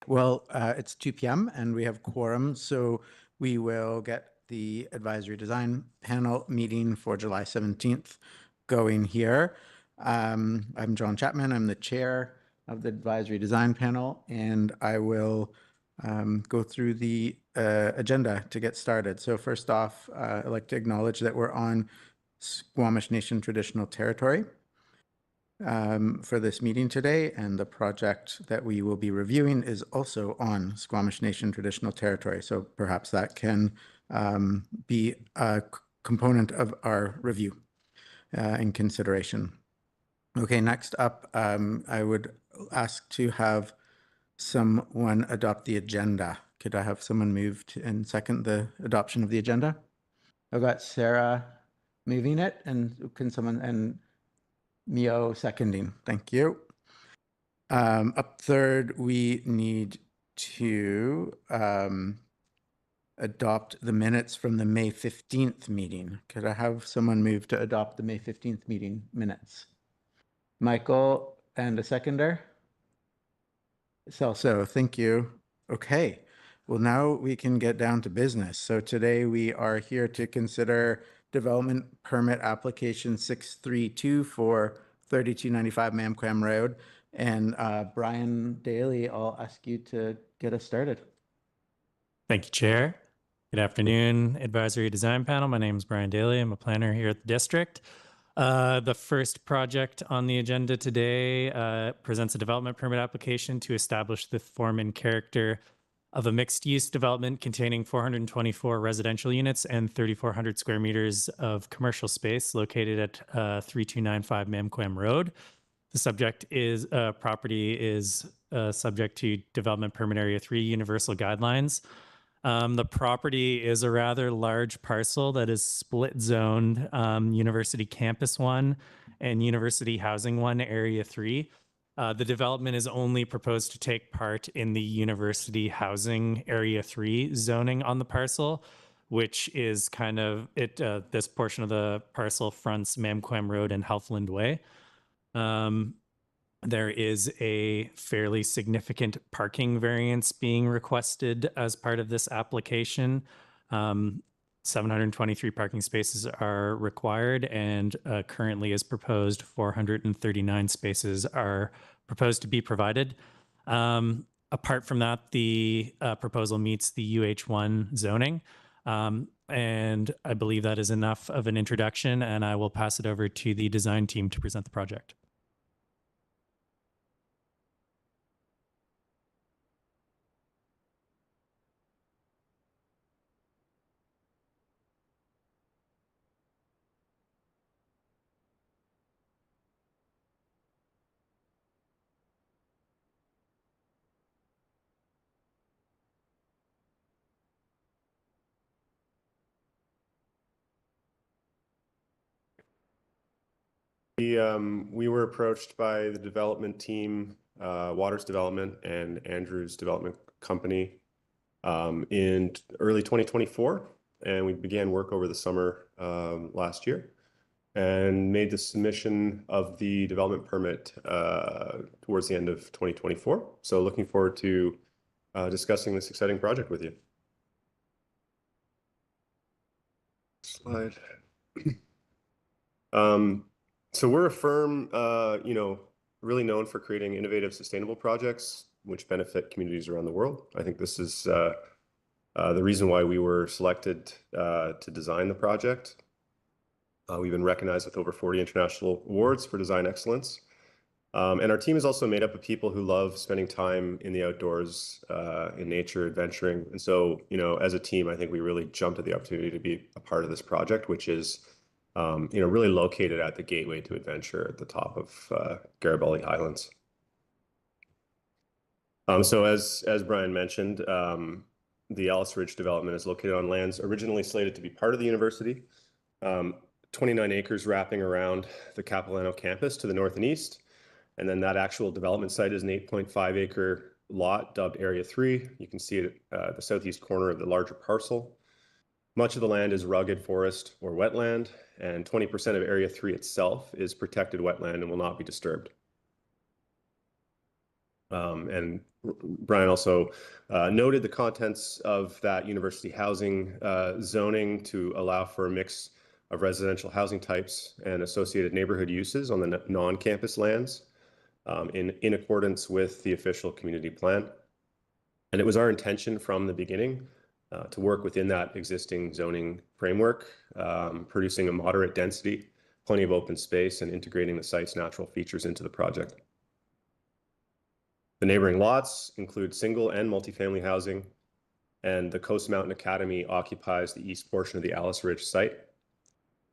Well, it's 2 p.m. and we have quorum, so we will get the advisory design panel meeting for July 17th going here. I'm John Chapman. I'm the chair of the advisory design panel, and I will go through the agenda to get started. So first off, I'd like to acknowledge that we're on Squamish Nation traditional territory for this meeting today, and the project that we will be reviewing is also on Squamish Nation traditional territory. So perhaps that can be a component of our review and consideration. Okay, next up, I would ask to have someone adopt the agenda. Could I have someone move to and second the adoption of the agenda? I've got Sarah moving it, and can someone, and Mio seconding. Thank you. Up third, we need to adopt the minutes from the May 15th meeting. Could I have someone move to adopt the May 15th meeting minutes? Michael, and a seconder? So, thank you. Okay, well, now we can get down to business. So today we are here to consider development permit application 632 for 3295 Mamquam Road. And Bryan, Daly, I'll ask you to get us started. Thank you, Chair. Good afternoon, Advisory Design Panel. My name is Bryan Daly. I'm a planner here at the district. The first project on the agenda today presents a development permit application to establish the form and character of a mixed-use development containing 424 residential units and 3,400 square meters of commercial space located at 3295 Mamquam Road. The subject is property is subject to Development Permit Area 3 Universal Guidelines. The property is a rather large parcel that is split zoned University Campus 1 and University Housing 1 Area 3. The development is only proposed to take part in the University Housing Area 3 zoning on the parcel, which is kind of it. This portion of the parcel fronts Mamquam Road and Healthland Way. There is a fairly significant parking variance being requested as part of this application. 723 parking spaces are required, and currently as proposed, 439 spaces are proposed to be provided. Apart from that, the proposal meets the UH1 zoning. And I believe that is enough of an introduction, and I will pass it over to the design team to present the project. We were approached by the development team, Waters Development and Andrews Development Company in early 2024, and we began work over the summer last year and made the submission of the development permit towards the end of 2024. So looking forward to discussing this exciting project with you. Slide. So we're a firm, really known for creating innovative, sustainable projects which benefit communities around the world. I think this is the reason why we were selected to design the project. We've been recognized with over 40 international awards for design excellence. And our team is also made up of people who love spending time in the outdoors, in nature, adventuring. And so, as a team, I think we really jumped at the opportunity to be a part of this project, which is really located at the gateway to adventure at the top of Garibaldi Highlands. So as Bryan mentioned, the Alice Ridge development is located on lands originally slated to be part of the university, 29 acres wrapping around the Capilano campus to the north and east. And then that actual development site is an 8.5 acre lot dubbed Area 3. You can see it at the southeast corner of the larger parcel. Much of the land is rugged forest or wetland, and 20% of Area 3 itself is protected wetland and will not be disturbed. And Bryan also noted the contents of that university housing zoning to allow for a mix of residential housing types and associated neighborhood uses on the non-campus lands in accordance with the official community plan. And it was our intention from the beginning to work within that existing zoning framework, producing a moderate density, plenty of open space, and integrating the site's natural features into the project. The neighboring lots include single and multifamily housing, and the Coast Mountain Academy occupies the east portion of the Alice Ridge site.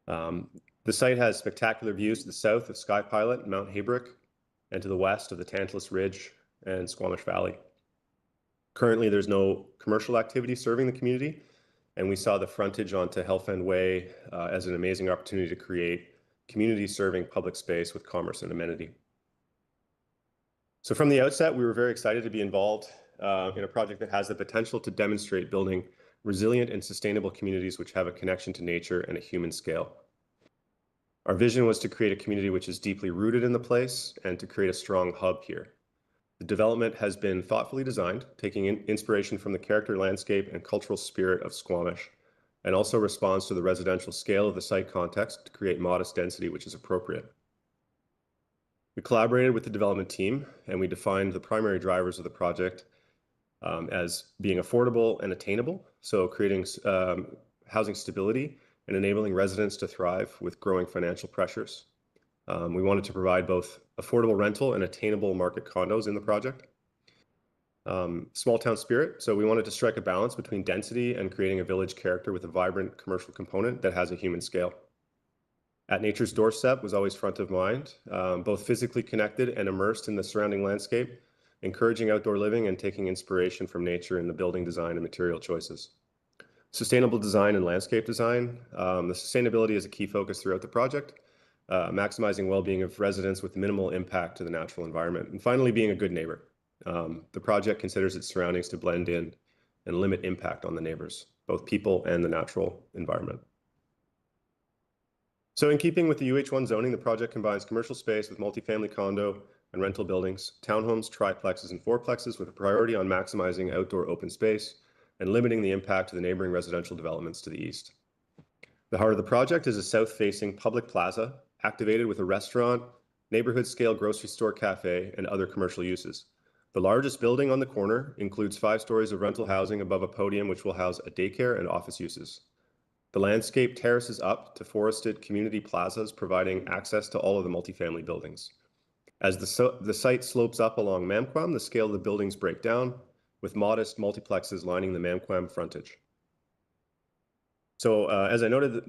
The site has spectacular views to the south of Sky Pilot and Mount Haybrook, and to the west of the Tantalus Ridge and Squamish Valley. Currently, there's no commercial activity serving the community, and we saw the frontage onto Hellfend Way as an amazing opportunity to create community-serving public space with commerce and amenity. So from the outset, we were very excited to be involved in a project that has the potential to demonstrate building resilient and sustainable communities which have a connection to nature and a human scale. Our vision was to create a community which is deeply rooted in the place and to create a strong hub here. The development has been thoughtfully designed, taking inspiration from the character, landscape, and cultural spirit of Squamish, and also responds to the residential scale of the site context to create modest density which is appropriate. We collaborated with the development team, and we defined the primary drivers of the project as being affordable and attainable, so creating housing stability and enabling residents to thrive with growing financial pressures. We wanted to provide both affordable rental and attainable market condos in the project. Small town spirit, so we wanted to strike a balance between density and creating a village character with a vibrant commercial component that has a human scale. At Nature's Doorstep was always front of mind, both physically connected and immersed in the surrounding landscape, encouraging outdoor living and taking inspiration from nature in the building design and material choices. Sustainable design and landscape design, the sustainability is a key focus throughout the project, maximizing well-being of residents with minimal impact to the natural environment. And finally, being a good neighbor. The project considers its surroundings to blend in and limit impact on the neighbors, both people and the natural environment. So in keeping with the UH1 zoning, the project combines commercial space with multifamily condo and rental buildings, townhomes, triplexes, and fourplexes with a priority on maximizing outdoor open space and limiting the impact to the neighboring residential developments to the east. The heart of the project is a south-facing public plaza activated with a restaurant, neighborhood-scale grocery store cafe, and other commercial uses. The largest building on the corner includes 5 stories of rental housing above a podium which will house a daycare and office uses. The landscape terraces up to forested community plazas, providing access to all of the multifamily buildings. As the site slopes up along Mamquam, the scale of the buildings break down, with modest multiplexes lining the Mamquam frontage. So as I noted,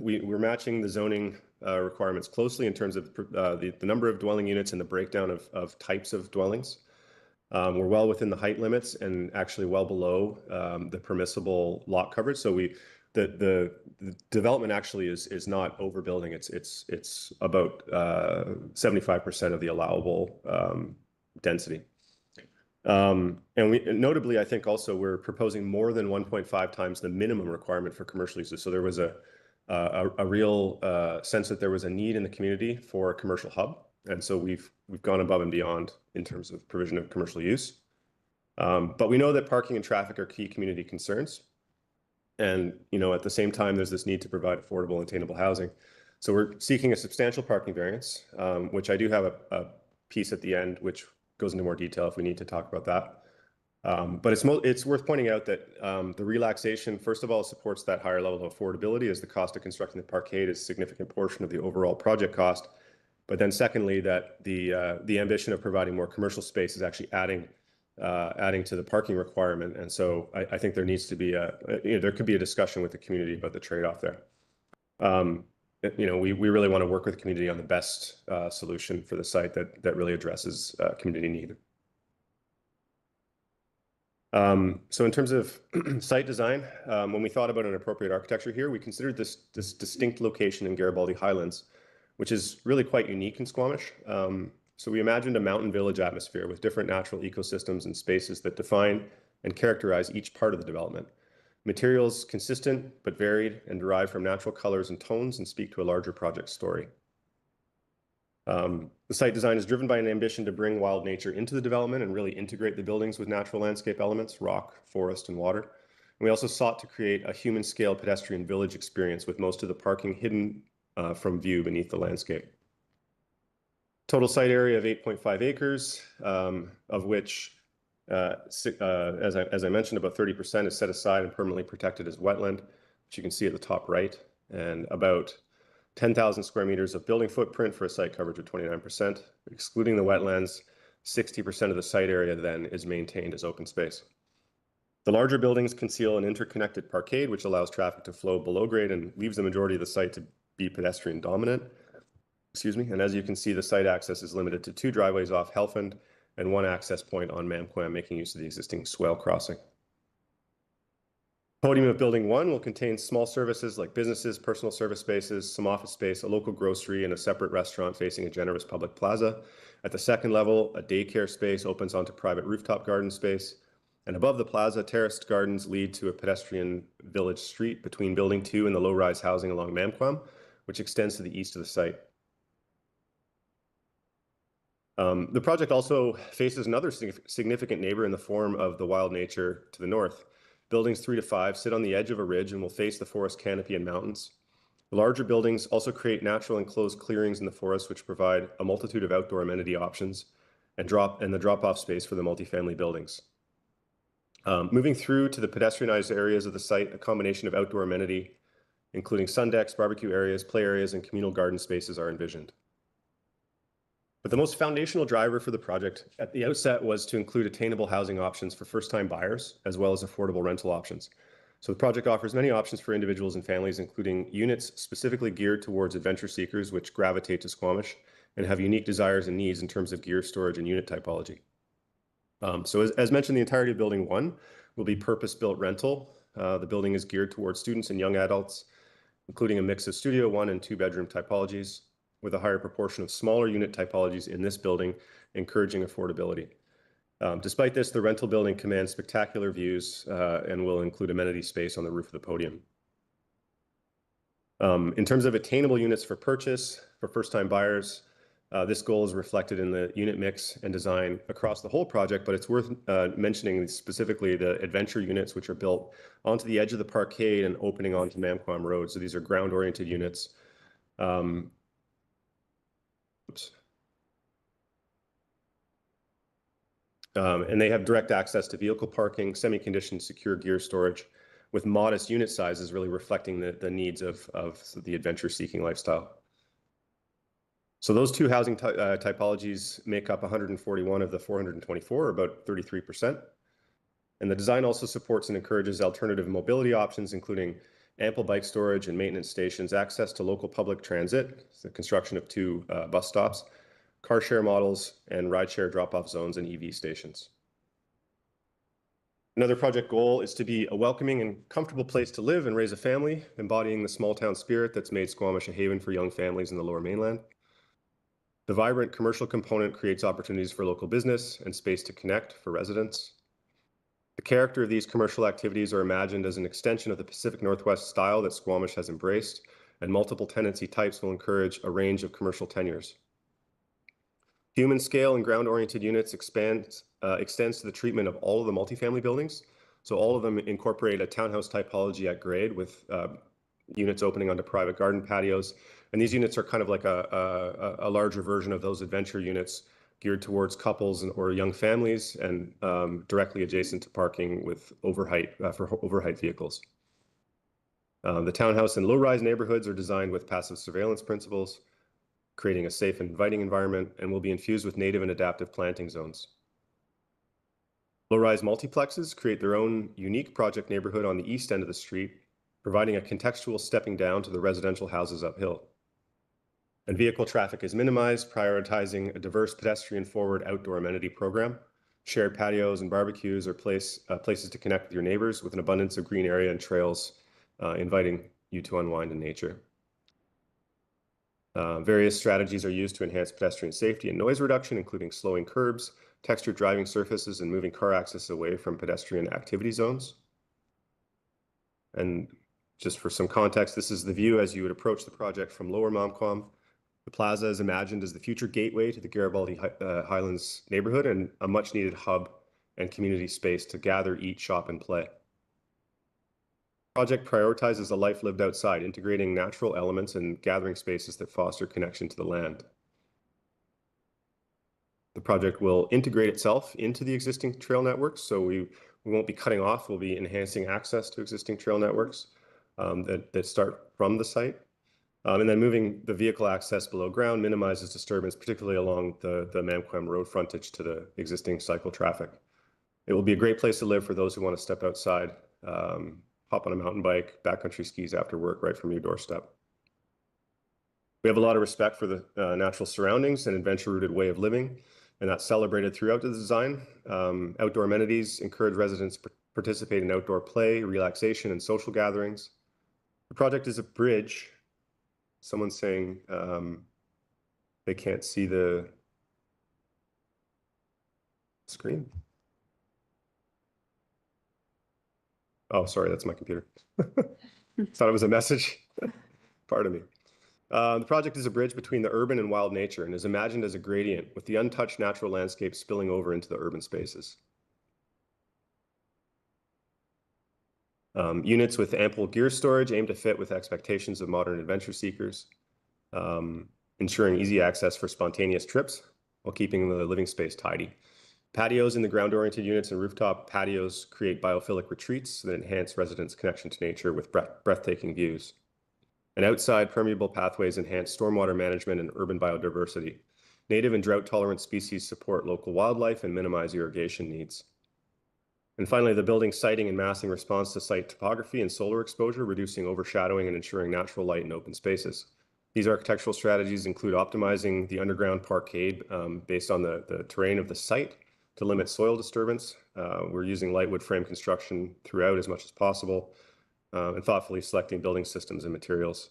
we're matching the zoning requirements closely in terms of the number of dwelling units and the breakdown of types of dwellings. We're well within the height limits and actually well below the permissible lot coverage. So the development actually is not overbuilding. It's about 75% of the allowable density. And notably, I think also we're proposing more than 1.5 times the minimum requirement for commercial uses. So there was a real sense that there was a need in the community for a commercial hub. And so we've gone above and beyond in terms of provision of commercial use. But we know that parking and traffic are key community concerns. And at the same time, there's this need to provide affordable and attainable housing. So we're seeking a substantial parking variance, which I do have a piece at the end, which goes into more detail if we need to talk about that. But it's worth pointing out that the relaxation, first of all, supports that higher level of affordability, as the cost of constructing the parkade is a significant portion of the overall project cost. But then secondly, that the ambition of providing more commercial space is actually adding to the parking requirement. And so I think there needs to be there could be a discussion with the community about the trade-off there. We really want to work with the community on the best solution for the site that really addresses community need. So in terms of site design, when we thought about an appropriate architecture here, we considered this distinct location in Garibaldi Highlands, which is really quite unique in Squamish. So we imagined a mountain village atmosphere with different natural ecosystems and spaces that define and characterize each part of the development. Materials consistent but varied and derived from natural colors and tones and speak to a larger project story. The site design is driven by an ambition to bring wild nature into the development and really integrate the buildings with natural landscape elements, rock, forest, and water. And we also sought to create a human-scale pedestrian village experience with most of the parking hidden from view beneath the landscape. Total site area of 8.5 acres, of which, as I mentioned, about 30% is set aside and permanently protected as wetland, which you can see at the top right, and about 10,000 square meters of building footprint for a site coverage of 29%. Excluding the wetlands, 60% of the site area then is maintained as open space. The larger buildings conceal an interconnected parkade, which allows traffic to flow below grade and leaves the majority of the site to be pedestrian dominant. And as you can see, the site access is limited to 2 driveways off Helfand and 1 access point on Mamquam, making use of the existing swale crossing. Podium of Building 1 will contain small services like businesses, personal service spaces, some office space, a local grocery, and a separate restaurant facing a generous public plaza. At the second level, a daycare space opens onto private rooftop garden space. And above the plaza, terraced gardens lead to a pedestrian village street between Building 2 and the low-rise housing along Mamquam, which extends to the east of the site. The project also faces another significant neighbor in the form of the wild nature to the north. Buildings 3 to 5 sit on the edge of a ridge and will face the forest canopy and mountains. The larger buildings also create natural enclosed clearings in the forest, which provide a multitude of outdoor amenity options and the drop-off space for the multifamily buildings. Moving through to the pedestrianized areas of the site, a combination of outdoor amenity, including sun decks, barbecue areas, play areas, and communal garden spaces are envisioned. But the most foundational driver for the project at the outset was to include attainable housing options for first-time buyers, as well as affordable rental options. So the project offers many options for individuals and families, including units specifically geared towards adventure seekers, which gravitate to Squamish and have unique desires and needs in terms of gear storage and unit typology. So as mentioned, the entirety of Building 1 will be purpose-built rental. The building is geared towards students and young adults, including a mix of studio 1 and 2-bedroom typologies, with a higher proportion of smaller unit typologies in this building, encouraging affordability. Despite this, the rental building commands spectacular views and will include amenity space on the roof of the podium. In terms of attainable units for purchase for first-time buyers, this goal is reflected in the unit mix and design across the whole project, but it's worth mentioning specifically the adventure units, which are built onto the edge of the parkade and opening onto Mamquam Road. So these are ground-oriented units. And they have direct access to vehicle parking, semi-conditioned secure gear storage, with modest unit sizes really reflecting the needs of the adventure-seeking lifestyle. So those 2 housing typologies make up 141 of the 424, or about 33%. And the design also supports and encourages alternative mobility options, including ample bike storage and maintenance stations, access to local public transit, the construction of 2 bus stops, car share models, and rideshare drop-off zones and EV stations. Another project goal is to be a welcoming and comfortable place to live and raise a family, embodying the small town spirit that's made Squamish a haven for young families in the Lower Mainland. The vibrant commercial component creates opportunities for local business and space to connect for residents. The character of these commercial activities are imagined as an extension of the Pacific Northwest style that Squamish has embraced, and multiple tenancy types will encourage a range of commercial tenures. Human scale and ground-oriented units extends to the treatment of all of the multifamily buildings. So all of them incorporate a townhouse typology at grade with units opening onto private garden patios. And these units are kind of like a larger version of those adventure units geared towards couples or young families and directly adjacent to parking with overheight for overheight vehicles. The townhouse and low-rise neighborhoods are designed with passive surveillance principles, creating a safe and inviting environment, and will be infused with native and adaptive planting zones. Low-rise multiplexes create their own unique project neighborhood on the east end of the street, providing a contextual stepping down to the residential houses uphill. And vehicle traffic is minimized, prioritizing a diverse pedestrian-forward outdoor amenity program. Shared patios and barbecues are places to connect with your neighbors with an abundance of green area and trails, inviting you to unwind in nature. Various strategies are used to enhance pedestrian safety and noise reduction, including slowing curbs, textured driving surfaces, and moving car access away from pedestrian activity zones. And just for some context, this is the view as you would approach the project from Lower Mamquam, The plaza is imagined as the future gateway to the Garibaldi Highlands neighborhood and a much needed hub and community space to gather, eat, shop, and play. The project prioritizes a life lived outside, integrating natural elements and gathering spaces that foster connection to the land. The project will integrate itself into the existing trail networks, so we won't be cutting off, we'll be enhancing access to existing trail networks that start from the site. And then moving the vehicle access below ground minimizes disturbance, particularly along the Mamquam road frontage to the existing cycle traffic. It will be a great place to live for those who want to step outside, hop on a mountain bike, backcountry skis after work right from your doorstep. We have a lot of respect for the natural surroundings and adventure-rooted way of living, and that's celebrated throughout the design. Outdoor amenities encourage residents to participate in outdoor play, relaxation, and social gatherings. The project is a bridge. Someone's saying they can't see the screen. Oh, sorry, that's my computer. Thought it was a message. Pardon me. The project is a bridge between the urban and wild nature and is imagined as a gradient with the untouched natural landscape spilling over into the urban spaces. Units with ample gear storage aim to fit with expectations of modern adventure seekers, ensuring easy access for spontaneous trips while keeping the living space tidy. Patios in the ground-oriented units and rooftop patios create biophilic retreats that enhance residents' connection to nature with breathtaking views. And outside, permeable pathways enhance stormwater management and urban biodiversity. Native and drought-tolerant species support local wildlife and minimize irrigation needs. And finally, the building siting and massing response to site topography and solar exposure, reducing overshadowing and ensuring natural light in open spaces. These architectural strategies include optimizing the underground parkade based on the terrain of the site to limit soil disturbance. We're using light wood frame construction throughout as much as possible, and thoughtfully selecting building systems and materials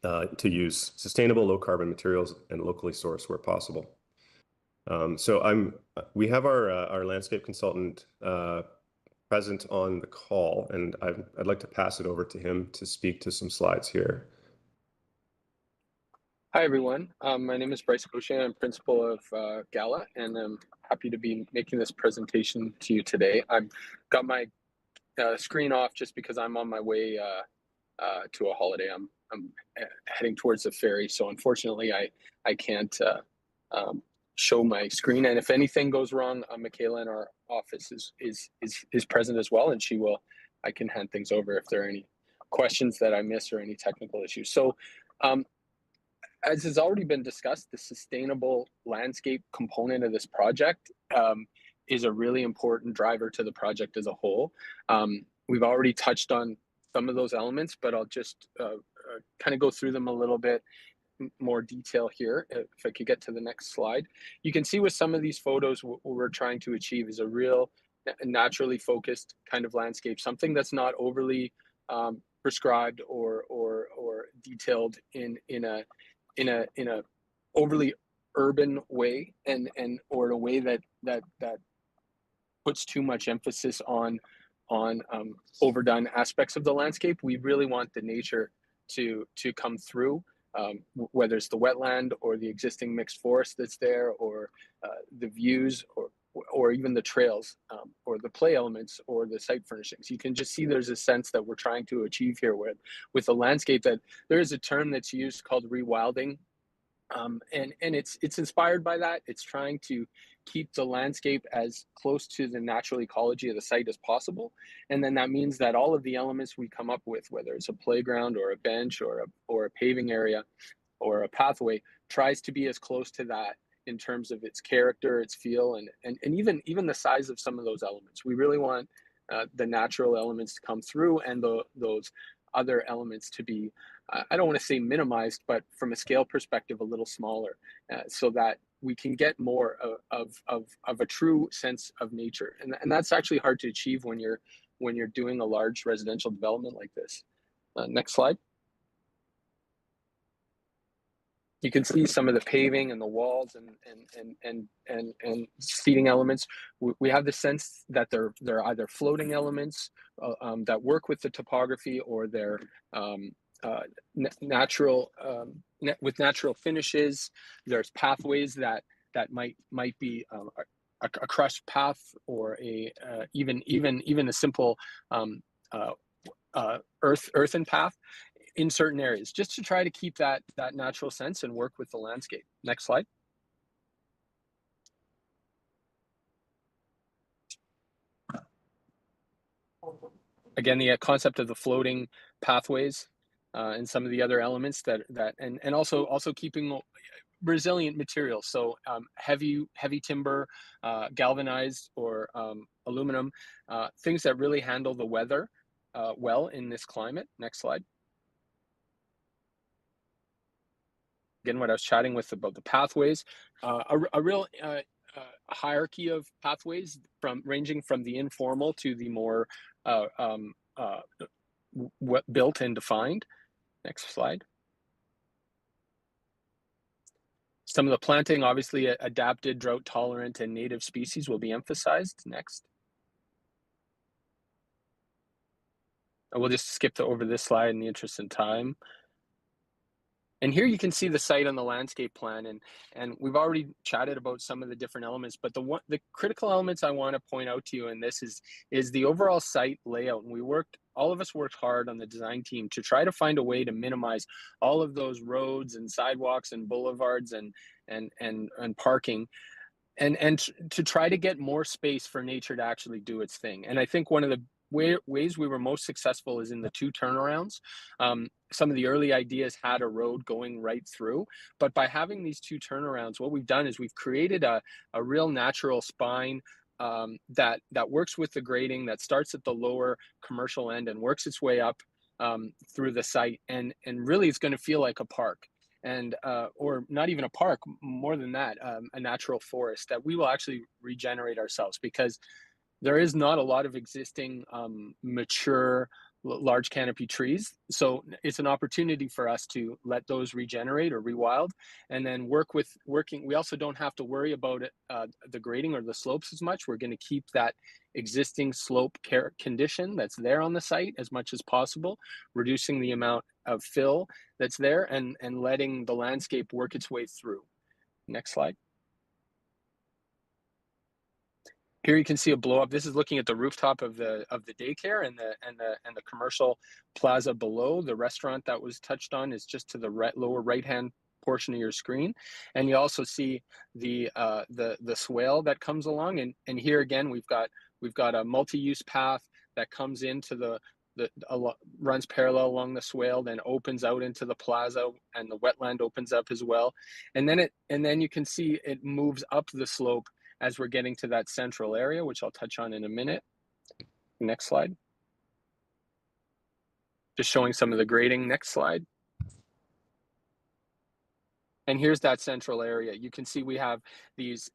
to use sustainable low carbon materials and locally sourced where possible. We have our landscape consultant present on the call, and I'd like to pass it over to him to speak to some slides here. Hi, everyone. My name is Bryce Gaucher. I'm principal of Gala, and I'm happy to be making this presentation to you today. I've got my screen off just because I'm on my way to a holiday. I'm heading towards the ferry, so unfortunately I can't show my screen. And if anything goes wrong, Michaela in our office is present as well, and I can hand things over if there are any questions that I miss or any technical issues. So as has already been discussed, the sustainable landscape component of this project is a really important driver to the project as a whole. We've already touched on some of those elements, but I'll just kind of go through them a little bit more detail here. If I could get to the next slide. You can see with some of these photos, what we're trying to achieve is a real naturally focused kind of landscape, something that's not overly prescribed or detailed in a overly urban way or a way that puts too much emphasis on overdone aspects of the landscape. We really want the nature to come through, whether it's the wetland or the existing mixed forest that's there, or the views, or even the trails, or the play elements, or the site furnishings. You can just see there's a sense that we're trying to achieve here with the landscape, that there is a term that's used called rewilding. And it's inspired by that. It's trying to keep the landscape as close to the natural ecology of the site as possible. And then that means that all of the elements we come up with, whether it's a playground or a bench or a paving area or a pathway, tries to be as close to that in terms of its character, its feel, and even the size of some of those elements. We really want the natural elements to come through, and those other elements to be, I don't want to say minimized, but from a scale perspective, a little smaller, so that we can get more of a true sense of nature. And that's actually hard to achieve when you're doing a large residential development like this. Next slide. You can see some of the paving and the walls and seating elements. We have the sense that they're either floating elements that work with the topography, or they're natural with natural finishes. There's pathways that might be a crushed path, or a even a simple earthen path in certain areas, just to try to keep that natural sense and work with the landscape. Next slide. Again, the concept of the floating pathways and some of the other elements and also keeping resilient materials. So heavy timber, galvanized, or aluminum, things that really handle the weather well in this climate. Next slide. Again, what I was chatting with about the pathways, a real hierarchy of pathways ranging from the informal to the more built and defined. Next slide. Some of the planting, obviously adapted, drought tolerant, and native species will be emphasized. Next. We'll just skip over this slide in the interest of time. And here you can see the site on the landscape plan, and we've already chatted about some of the different elements, but the critical elements I want to point out to you in this is the overall site layout. And all of us worked hard on the design team to try to find a way to minimize all of those roads and sidewalks and boulevards and parking, and to try to get more space for nature to actually do its thing. And I think one of the ways we were most successful is in the 2 turnarounds. Some of the early ideas had a road going right through, but by having these 2 turnarounds, what we've done is we've created a real natural spine that works with the grading, that starts at the lower commercial end and works its way up through the site, and really it's going to feel like a park. And or not even a park, more than that, a natural forest that we will actually regenerate ourselves, because there is not a lot of existing mature large canopy trees. So it's an opportunity for us to let those regenerate or rewild, and then we also don't have to worry about the grading or the slopes as much. We're going to keep that existing slope condition that's there on the site as much as possible, reducing the amount of fill that's there, and letting the landscape work its way through. Next slide. Here you can see a blow up. This is looking at the rooftop of the daycare, and the commercial plaza below. The restaurant that was touched on is just to the lower right hand portion of your screen, and you also see the swale that comes along. And here again, we've got a multi-use path that comes into runs parallel along the swale, then opens out into the plaza, and the wetland opens up as well. And then you can see it moves up the slope as we're getting to that central area, which I'll touch on in a minute. Next slide. Just showing some of the grading. Next slide. And here's that central area. You can see we have these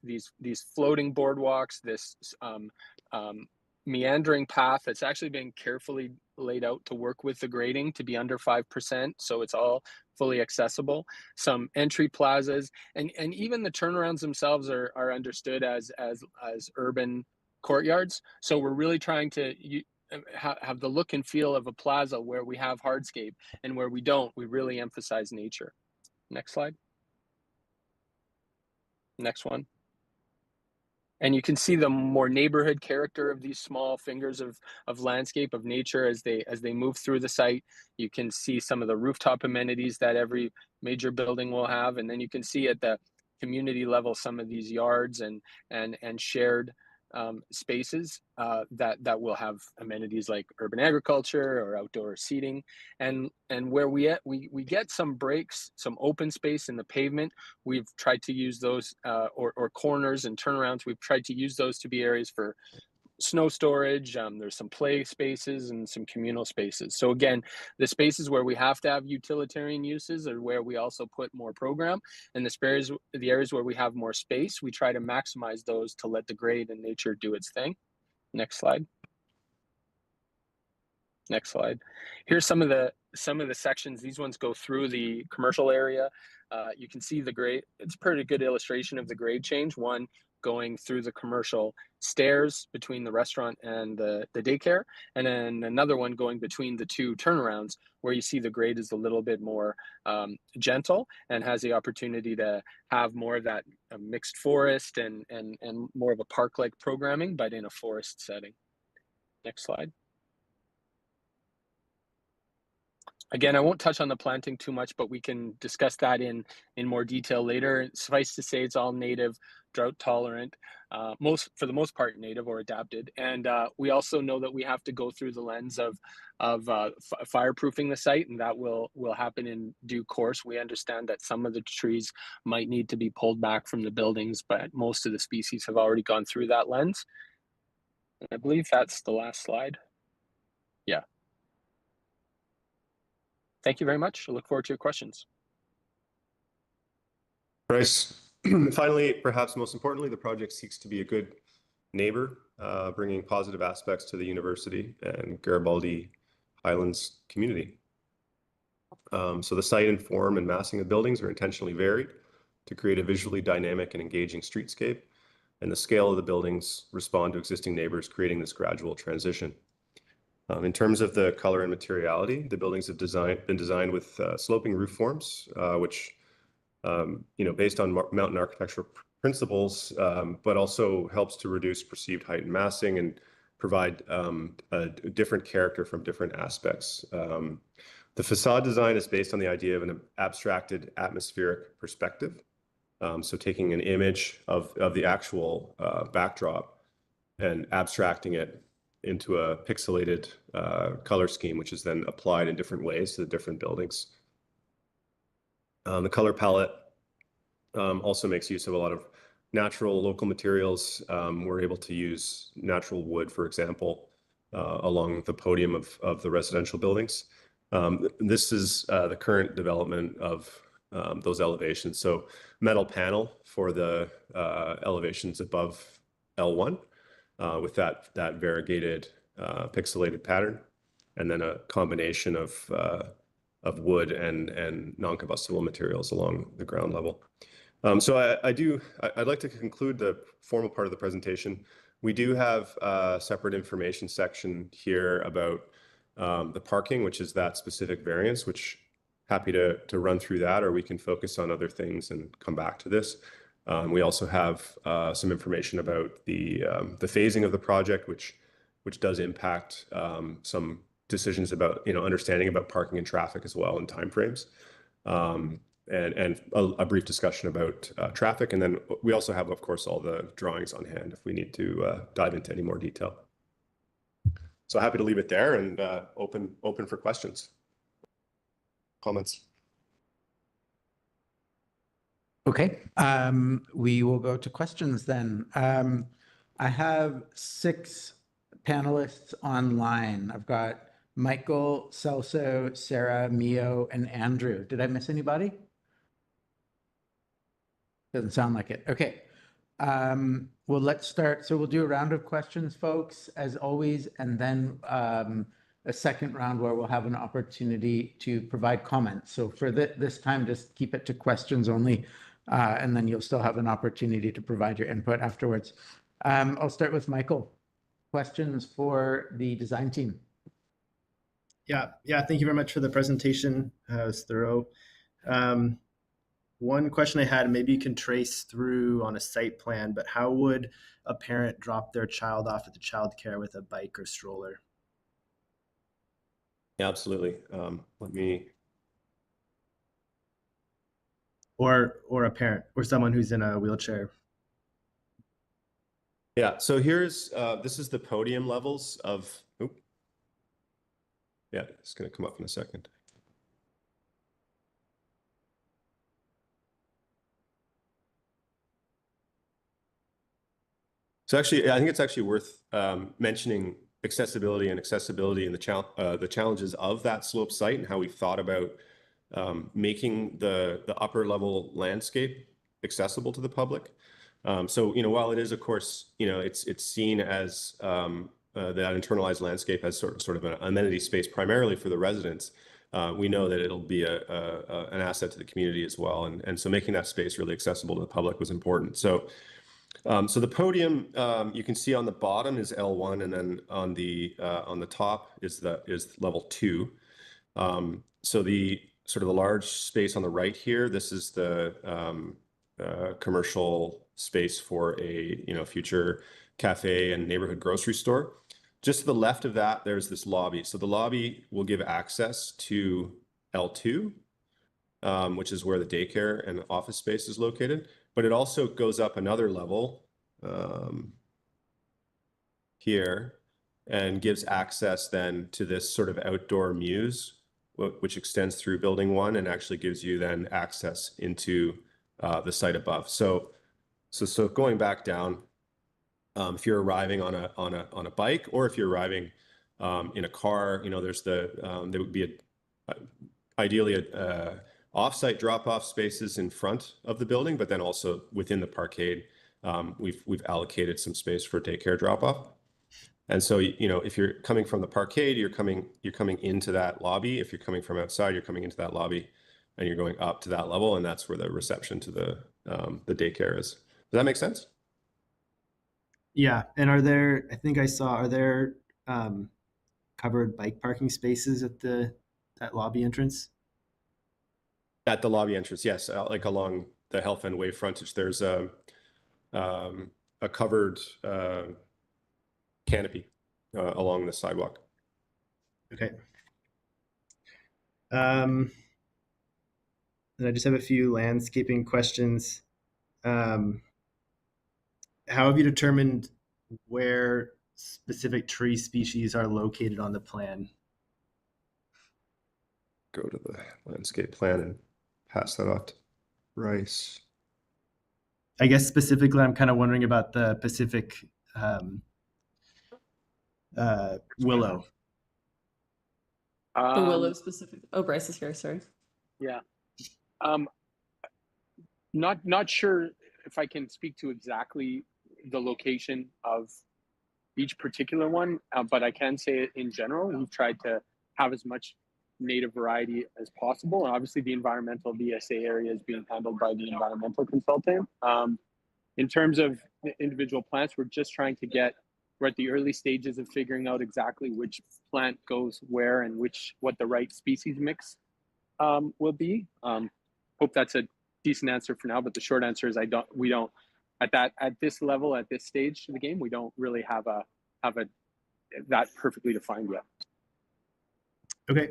floating boardwalks, this meandering path that's actually been carefully laid out to work with the grading to be under 5%, so it's all fully accessible. Some entry plazas, and even the turnarounds themselves are understood as urban courtyards. So we're really trying to have the look and feel of a plaza where we have hardscape, and where we don't, we really emphasize nature. Next slide. Next one. And you can see the more neighborhood character of these small fingers of landscape, of nature, as they move through the site. You can see some of the rooftop amenities that every major building will have, and then you can see at the community level some of these yards and shared spaces that will have amenities like urban agriculture or outdoor seating, and where we get some breaks, some open space in the pavement. We've tried to use those or corners and turnarounds. We've tried to use those to be areas for snow storage. There's some play spaces and some communal spaces. So again, the spaces where we have to have utilitarian uses are where we also put more program, and the areas where we have more space, we try to maximize those to let the grade and nature do its thing. Next slide. Next slide. Here's some of the sections. These ones go through the commercial area. You can see the grade. It's a pretty good illustration of the grade change. One going through the commercial stairs between the restaurant and the daycare, and then another one going between the two turnarounds, where you see the grade is a little bit more gentle and has the opportunity to have more of that mixed forest and more of a park-like programming, but in a forest setting. Next slide. Again, I won't touch on the planting too much, but we can discuss that in more detail later. Suffice to say, it's all native, drought tolerant, for the most part native or adapted. And we also know that we have to go through the lens of fireproofing the site, and that will happen in due course. We understand that some of the trees might need to be pulled back from the buildings, but most of the species have already gone through that lens. And I believe that's the last slide. Yeah. Thank you very much. I look forward to your questions. Bryce, finally, perhaps most importantly, the project seeks to be a good neighbor, bringing positive aspects to the university and Garibaldi Highlands community. So the site and form and massing of buildings are intentionally varied to create a visually dynamic and engaging streetscape, and the scale of the buildings respond to existing neighbors, creating this gradual transition. In terms of the color and materiality, the buildings have been designed with sloping roof forms, which, based on mountain architectural principles, but also helps to reduce perceived height and massing and provide a different character from different aspects. The facade design is based on the idea of an abstracted atmospheric perspective. So taking an image of the actual backdrop and abstracting it into a pixelated color scheme, which is then applied in different ways to the different buildings. The color palette also makes use of a lot of natural local materials. We're able to use natural wood, for example, along the podium of the residential buildings. This is the current development of those elevations. So metal panel for the elevations above L1. With that variegated pixelated pattern, and then a combination of wood and non-combustible materials along the ground level. So I'd like to conclude the formal part of the presentation. We do have a separate information section here about the parking, which is that specific variance, which happy to run through that, or we can focus on other things and come back to this. We also have some information about the phasing of the project, which does impact some decisions about understanding about parking and traffic as well, and timeframes, and a brief discussion about traffic. And then we also have, of course, all the drawings on hand if we need to dive into any more detail. So happy to leave it there and open for questions, comments. Okay, we will go to questions then. I have 6 panelists online. I've got Michael, Celso, Sarah, Mio, and Andrew. Did I miss anybody? Doesn't sound like it. Okay. Well, let's start. So we'll do a round of questions, folks, as always, and then a second round where we'll have an opportunity to provide comments. So for this time, just keep it to questions only, and then you'll still have an opportunity to provide your input afterwards. I'll start with Michael. Questions for the design team? Yeah. Thank you very much for the presentation. It was thorough. One question I had, maybe you can trace through on a site plan, but how would a parent drop their child off at the childcare with a bike or stroller? Yeah, absolutely. Let me. Or a parent or someone who's in a wheelchair. Yeah, so here's, this is the podium levels of, yeah, it's going to come up in a second. So actually, I think it's actually worth mentioning accessibility and the challenges of that slope site and how we've thought about making the upper level landscape accessible to the public. So, while it is, of course, it's seen as that internalized landscape as sort of an amenity space primarily for the residents, we know that it'll be an asset to the community as well. And so making that space really accessible to the public was important. So the podium you can see on the bottom is L1, and then on the top is level 2. So the sort of the large space on the right here, this is the commercial space for a future cafe and neighborhood grocery store. Just to the left of that, there's this lobby. So the lobby will give access to L2, which is where the daycare and office space is located. But it also goes up another level here and gives access then to this sort of outdoor muse, which extends through building 1 and actually gives you then access into the site above. So going back down, if you're arriving on a bike, or if you're arriving in a car, there's there would be ideally off-site drop-off spaces in front of the building, but then also within the parkade, we've allocated some space for daycare drop-off. And so, if you're coming from the parkade, you're coming into that lobby. If you're coming from outside, you're coming into that lobby, and you're going up to that level, and that's where the reception to the daycare is. Does that make sense? Yeah. And are there covered bike parking spaces at that lobby entrance? At the lobby entrance, yes. Like along the Health and Wave frontage, there's a covered canopy along the sidewalk. Okay. And I just have a few landscaping questions. How have you determined where specific tree species are located on the plan? Go to the landscape plan and pass that off to Bryce. I guess specifically, I'm kind of wondering about the Pacific willow. The willow specific. Oh, Bryce is here. Sorry. Yeah. Not sure if I can speak to exactly the location of each particular one, but I can say in general, we've tried to have as much native variety as possible. And obviously the environmental VSA area is being handled by the environmental consultant. In terms of the individual plants, we're at the early stages of figuring out exactly which plant goes where and what the right species mix will be. Hope that's a decent answer for now, but the short answer is we don't at this level, at this stage of the game, we don't really have that perfectly defined yet. Okay.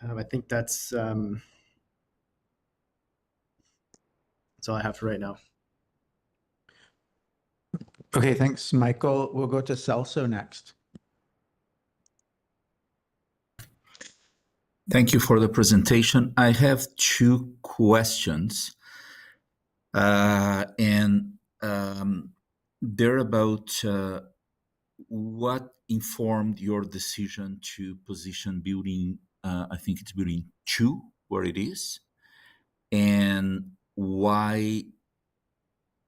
I think that's all I have for right now. Okay, thanks, Michael. We'll go to Celso next. Thank you for the presentation. I have 2 questions, and they're about what informed your decision to position building, I think it's building 2, where it is, and why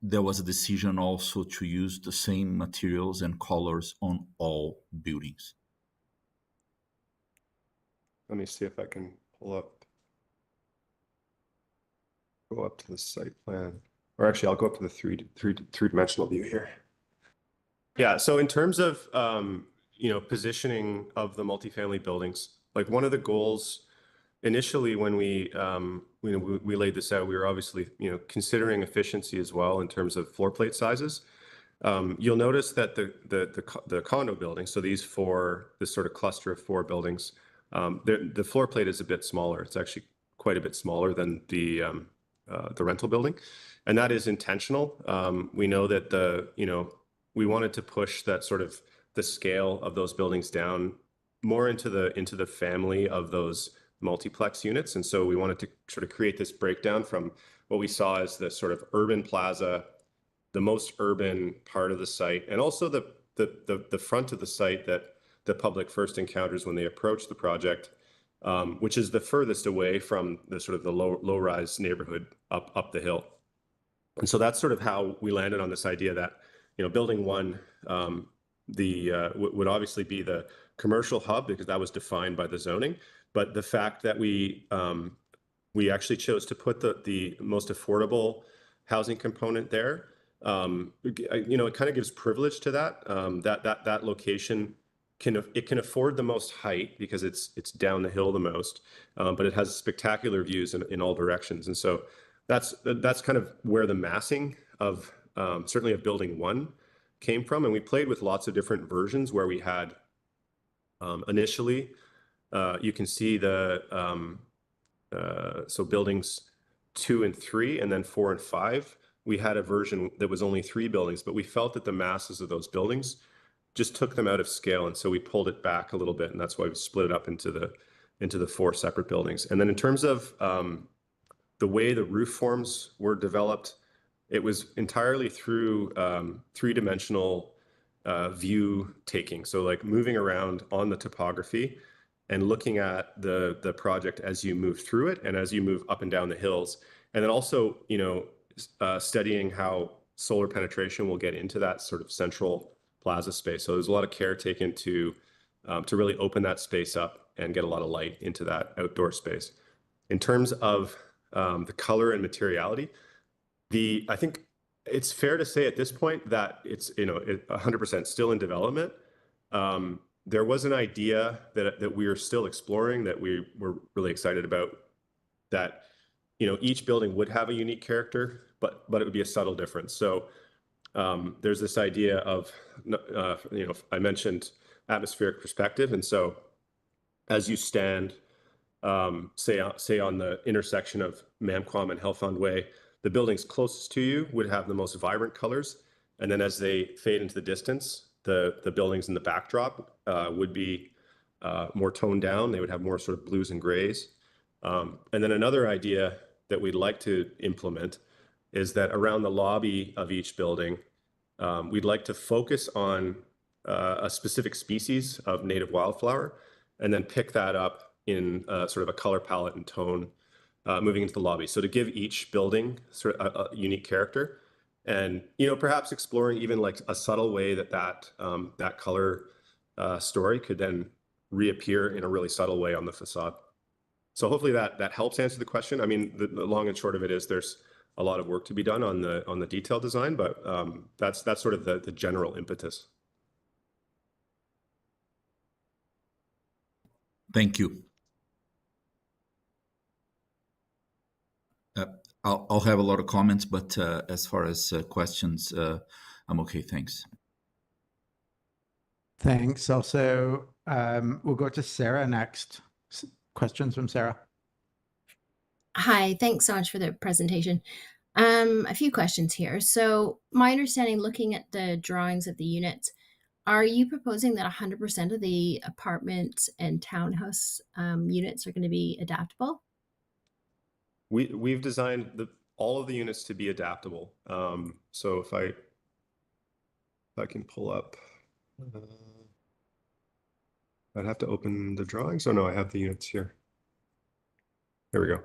there was a decision also to use the same materials and colors on all buildings. Let me see if I can go up to the site plan, or actually I'll go up to the three-dimensional view here. Yeah, so in terms of positioning of the multifamily buildings, like one of the goals initially when we laid this out, we were obviously considering efficiency as well in terms of floor plate sizes. You'll notice that the condo buildings, so this sort of cluster of 4 buildings, the floor plate is a bit smaller. It's actually quite a bit smaller than the rental building, and that is intentional. We know that we wanted to push that sort of the scale of those buildings down more into the family of those multiplex units, and so we wanted to sort of create this breakdown from what we saw as the sort of urban plaza, the most urban part of the site, and also the front of the site that the public first encounters when they approach the project, which is the furthest away from the sort of the low-rise neighborhood up the hill. And so that's sort of how we landed on this idea that building one, would obviously be the commercial hub because that was defined by the zoning. But the fact that we actually chose to put the most affordable housing component there, it kind of gives privilege to that. That location can afford the most height because it's down the hill the most, but it has spectacular views in all directions. And so that's kind of where the massing of certainly of building one came from. And we played with lots of different versions where we had initially, you can see so buildings 2 and 3, and then 4 and 5. We had a version that was only 3 buildings, but we felt that the masses of those buildings just took them out of scale, and so we pulled it back a little bit, and that's why we split it up into the 4 separate buildings. And then in terms of the way the roof forms were developed, it was entirely through 3-dimensional view taking. So like moving around on the topography and looking at the project as you move through it and as you move up and down the hills. And then also, studying how solar penetration will get into that sort of central plaza space. So there's a lot of care taken to really open that space up and get a lot of light into that outdoor space. In terms of the color and materiality, I think it's fair to say at this point that it's 100% still in development. There was an idea that we are still exploring that we were really excited about, that each building would have a unique character, but it would be a subtle difference. So there's this idea of I mentioned atmospheric perspective, and so as you stand, say on the intersection of Mamquam and Hellfond Way, the buildings closest to you would have the most vibrant colors, and then as they fade into the distance, the buildings in the backdrop would be more toned down. They would have more sort of blues and grays. And then another idea that we'd like to implement is that around the lobby of each building, we'd like to focus on a specific species of native wildflower, and then pick that up in sort of a color palette and tone moving into the lobby. So to give each building sort of a unique character, and perhaps exploring even like a subtle way that color story could then reappear in a really subtle way on the facade. So hopefully that helps answer the question. I mean, the long and short of it is there's a lot of work to be done on the detailed design, but that's sort of the general impetus. Thank you. I'll have a lot of comments, but as far as questions, I'm okay. Thanks. Thanks. Also, we'll go to Sarah next. Questions from Sarah. Hi, thanks so much for the presentation. A few questions here. So my understanding, looking at the drawings of the units, are you proposing that 100% of the apartment and townhouse units are going to be adaptable? We've designed all of the units to be adaptable. So if I can pull up, I'd have to open the drawings. Oh no, I have the units here. There we go.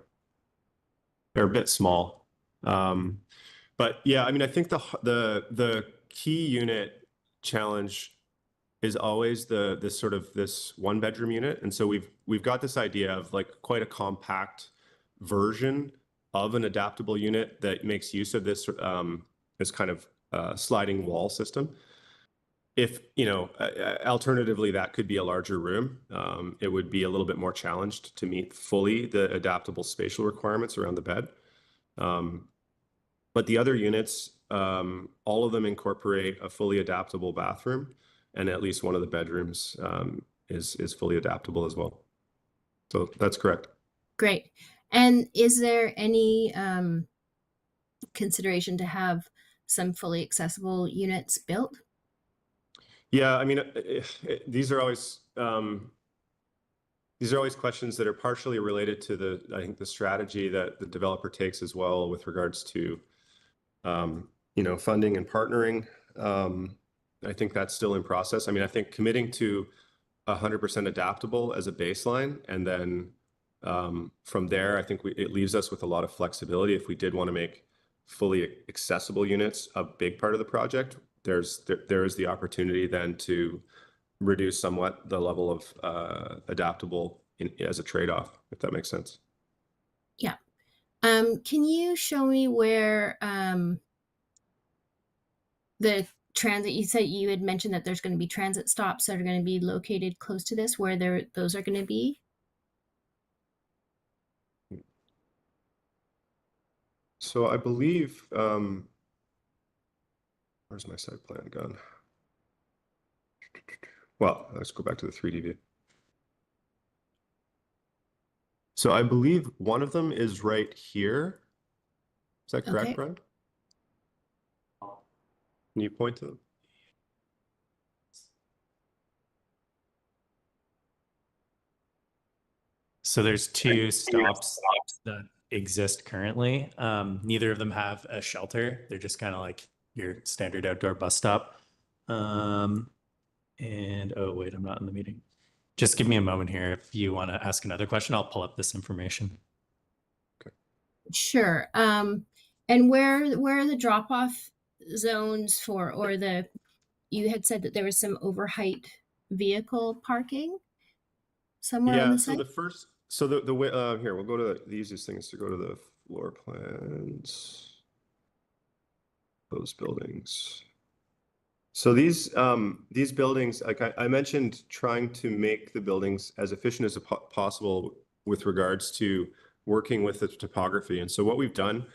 They're a bit small, but yeah, I mean, I think the key unit challenge is always this 1-bedroom unit, and so we've got this idea of like quite a compact version of an adaptable unit that makes use of this kind of sliding wall system. If alternatively, that could be a larger room. It would be a little bit more challenged to meet fully the adaptable spatial requirements around the bed. But the other units, all of them incorporate a fully adaptable bathroom, and at least one of the bedrooms is fully adaptable as well. So that's correct. Great. And is there any consideration to have some fully accessible units built? Yeah, I mean, these are always questions that are partially related to I think the strategy that the developer takes as well with regards to funding and partnering. I think that's still in process. I mean, I think committing to 100% adaptable as a baseline, and then from there, I think it leaves us with a lot of flexibility if we did want to make fully accessible units a big part of the project. there is the opportunity then to reduce somewhat the level of adaptable as a trade-off, if that makes sense. Yeah. Can you show me where the transit, you said you had mentioned that there's going to be transit stops that are going to be located close to this, where those are going to be? So I believe, where's my site plan gone? Well, let's go back to the 3D view. So I believe one of them is right here. Is that correct, Okay. Bryan? Can you point to them? So there's two stops that exist currently. Neither of them have a shelter. They're just kind of like your standard outdoor bus stop. And oh wait, I'm not in the meeting. Just give me a moment here. If you want to ask another question, I'll pull up this information. Sure. And where are the drop-off zones for, or you had said that there was some overheight vehicle parking somewhere on the So site? the way here, we'll go to the easiest thing is to go to the floor plans. Those buildings. So these buildings, like I mentioned, trying to make the buildings as efficient as possible with regards to working with the topography. And so what we've done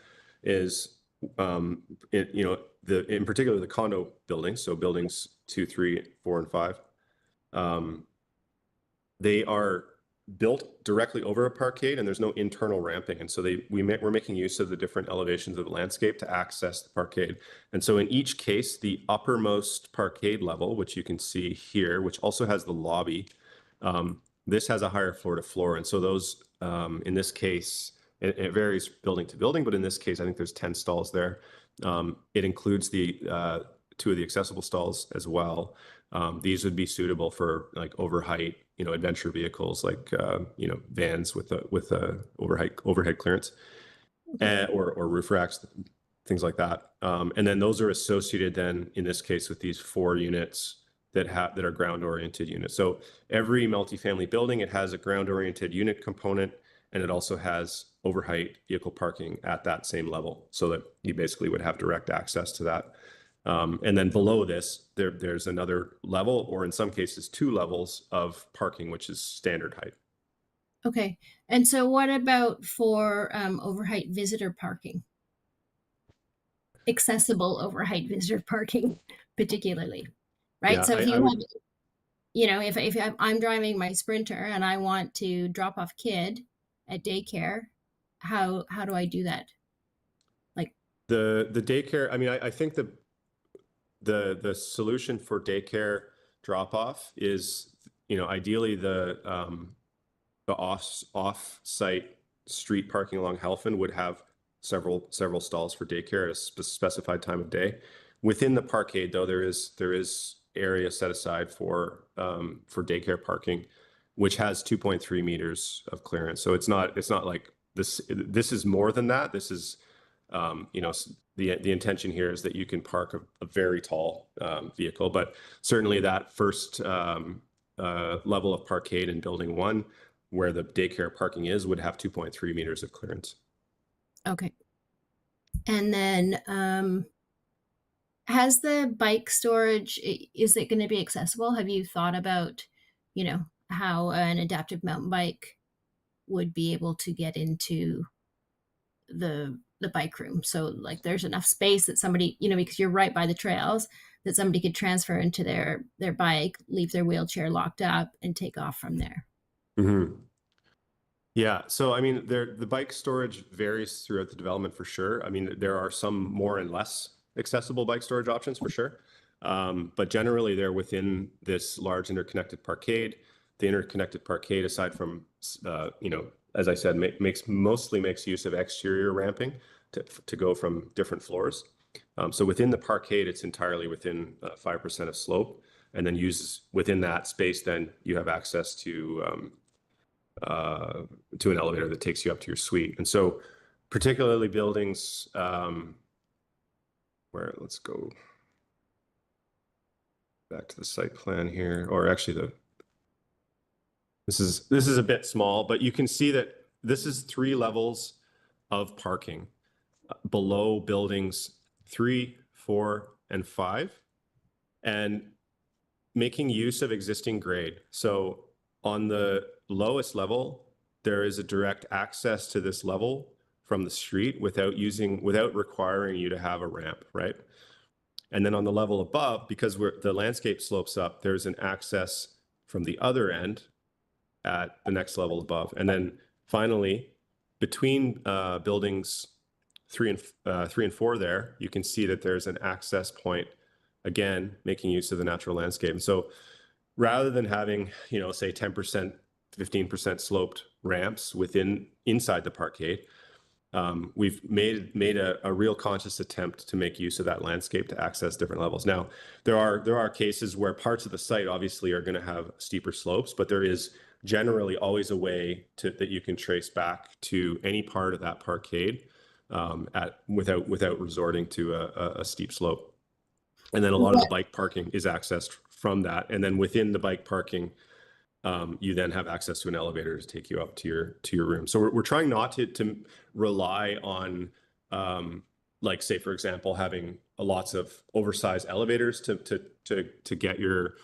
is, in particular the condo buildings, so buildings 2, 3, 4, and 5, they are built directly over a parkade, and there's no internal ramping. And so we're making use of the different elevations of the landscape to access the parkade. And so in each case, the uppermost parkade level, which you can see here, which also has the lobby, this has a higher floor to floor. And so those, in this case, it varies building to building, but in this case, I think there's 10 stalls there. It includes the 2 of the accessible stalls as well. These would be suitable for like overheight, adventure vehicles, like vans with a overhead clearance, or roof racks, things like that. And then those are associated then in this case with these 4 units that are ground oriented units. So every multifamily building, it has a ground oriented unit component, and it also has overheight vehicle parking at that same level, so that you basically would have direct access to that. And then below this, there's another level, or in some cases 2 levels of parking, which is standard height. Okay. And so what about for overheight visitor parking? Accessible overheight visitor parking, particularly, right? Yeah, So if if I'm driving my Sprinter and I want to drop off kid at daycare, how do I do that? Like the daycare, I mean, I think the solution for daycare drop off is, ideally the off-site street parking along Halfin would have several stalls for daycare at a specified time of day. Within the parkade, though, there is area set aside for daycare parking, which has 2.3 meters of clearance. So it's not like this. This is more than that. This is, the intention here is that you can park a very tall vehicle, but certainly that first level of parkade in building 1, where the daycare parking would have 2.3 meters of clearance. Okay. And then has the bike storage, is it going to be accessible? Have you thought about, how an adaptive mountain bike would be able to get into the bike room? So like there's enough space that somebody, because you're right by the trails, that somebody could transfer into their bike, leave their wheelchair locked up, and take off from there. Mm-hmm. Yeah, so I mean, the bike storage varies throughout the development for sure. I mean, there are some more and less accessible bike storage options for sure, but generally they're within this large interconnected parkade. The interconnected parkade, aside from as I said, mostly makes use of exterior ramping to go from different floors. So within the parkade, it's entirely within 5% of slope, and then uses within that space, then you have access to an elevator that takes you up to your suite. And so particularly buildings let's go. back to the site plan here, or actually this is a bit small, but you can see that this is 3 levels of parking below buildings 3, 4, and 5, and making use of existing grade. So on the lowest level, there is a direct access to this level from the street without requiring you to have a ramp, right? And then on the level above, because the landscape slopes up, there's an access from the other end at the next level above. And then finally, between buildings 3 and 4 there, you can see that there's an access point, again, making use of the natural landscape. And so rather than having, say 10%, 15% sloped ramps inside the parkade, we've made a real conscious attempt to make use of that landscape to access different levels. Now, there are cases where parts of the site obviously are going to have steeper slopes, but there is generally always a way that you can trace back to any part of that parkade without resorting to a steep slope. And then a lot of the bike parking is accessed from that. And then within the bike parking, you then have access to an elevator to take you up to your room. So we're trying not to rely on, like, say, for example, having lots of oversized elevators to get your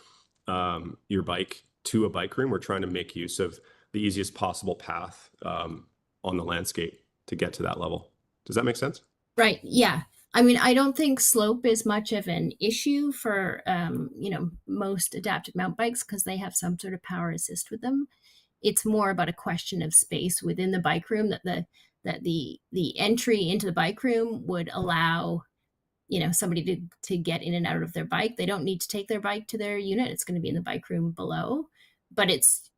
bike to a bike room. We're trying to make use of the easiest possible path on the landscape to get to that level. Does that make sense? Right. Yeah. I mean, I don't think slope is much of an issue for, most adaptive mountain bikes because they have some sort of power assist with them. It's more about a question of space within the bike room that the entry into the bike room would allow, somebody to get in and out of their bike. They don't need to take their bike to their unit. It's going to be in the bike room below. But it's,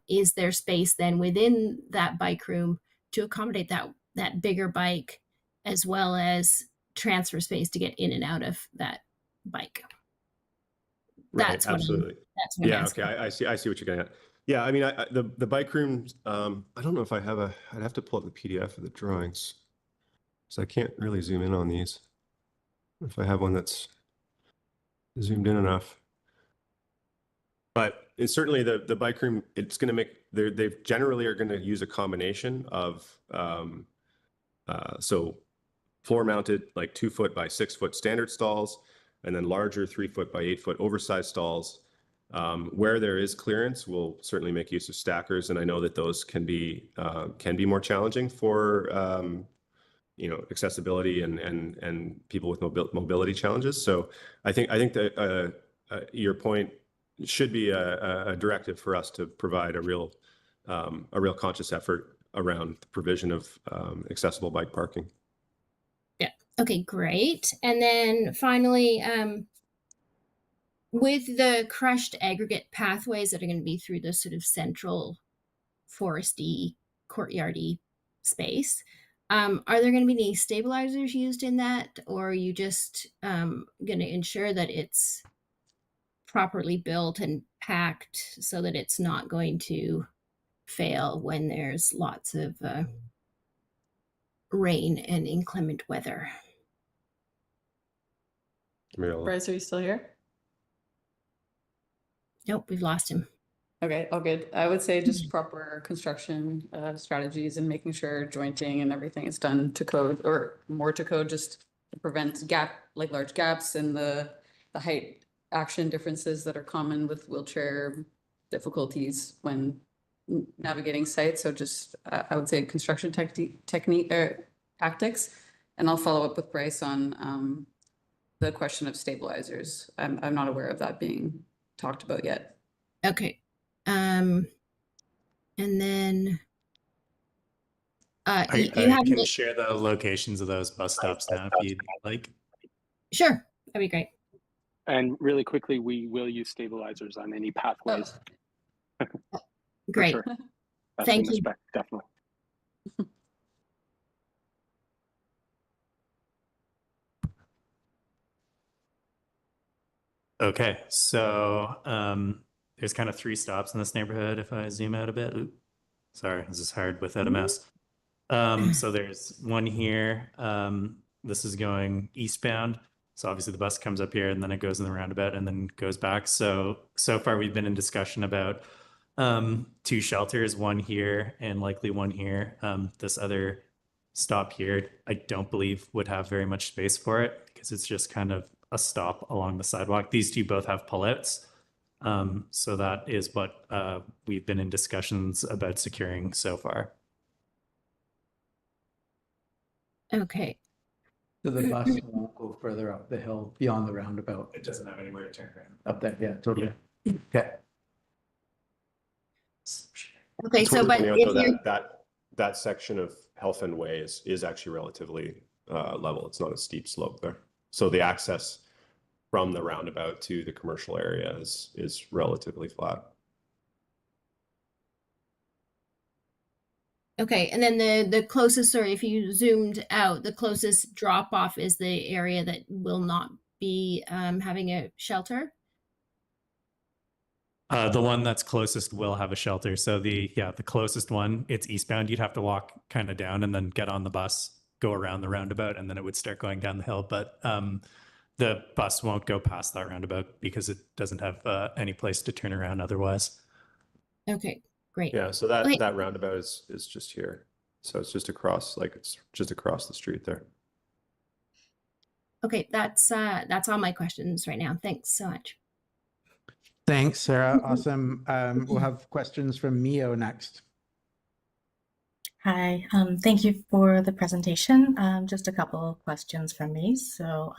is there space then within that bike room to accommodate that bigger bike as well as transfer space to get in and out of that bike? Right, absolutely. That's what I'm asking. Okay, I see what you're getting at. Yeah, I mean, the bike rooms, I don't know if I have I'd have to pull up the PDF of the drawings, so I can't really zoom in on these. If I have one that's zoomed in enough. But it's certainly the bike room, it's going to make, they generally are going to use a combination of, so floor mounted, like 2 foot by 6 foot standard stalls, and then larger 3 foot by 8 foot oversized stalls. Where there is clearance, we'll certainly make use of stackers, and I know that those can be more challenging for accessibility and people with mobility challenges. So I think that your point should be a directive for us to provide a real conscious effort around the provision of accessible bike parking. Yeah. Okay, great. And then finally, with the crushed aggregate pathways that are going to be through the sort of central foresty, courtyardy space, are there going to be any stabilizers used in that, or are you just going to ensure that it's properly built and packed so that it's not going to fail when there's lots of rain and inclement weather? Bryce, are you still here? Nope, we've lost him. Okay, all good. I would say just proper construction strategies and making sure jointing and everything is done to code, or more to code, just to prevent large gaps in the height action differences that are common with wheelchair difficulties when navigating sites. So just I would say construction technique tactics, and I'll follow up with Bryce on the question of stabilizers. I'm not aware of that being talked about yet. Okay. And then I you have can share the locations of those bus stops now if you'd like. Sure, that'd be great. And really quickly, we will use stabilizers on any pathways. Great. Sure. Thank you. Definitely. Okay, so there's kind of 3 stops in this neighborhood. If I zoom out a bit, sorry, this is hard without a mouse. So there's one here. This is going eastbound. So obviously the bus comes up here and then it goes in the roundabout and then goes back. So far we've been in discussion about 2 shelters, one here and likely one here. This other stop here, I don't believe would have very much space for it because it's just kind of a stop along the sidewalk. These 2 both have pullouts. So that is what we've been in discussions about securing so far. Okay. So the bus won't go further up the hill beyond the roundabout. It doesn't have anywhere to turn around. Up there, yeah, totally. Okay. Okay, It's so worth but pointing out, if though, you that section of Helfand Way is actually relatively level. It's not a steep slope there. So the access from the roundabout to the commercial area is relatively flat. okay, and then the closest, sorry, if you zoomed out, the closest drop off is the area that will not be having a shelter. The one that's closest will have a shelter. So the closest one, it's eastbound. You'd have to walk kind of down and then get on the bus, go around the roundabout, and then it would start going down the hill. But the bus won't go past that roundabout because it doesn't have any place to turn around otherwise. Okay, great. Yeah, so that Okay. that roundabout is just here. So it's just across, like it's just across the street there. Okay, that's all my questions right now. Thanks so much. Thanks, Sarah. Awesome. We'll have questions from Mio next. Hi, thank you for the presentation. Just a couple of questions from me. So,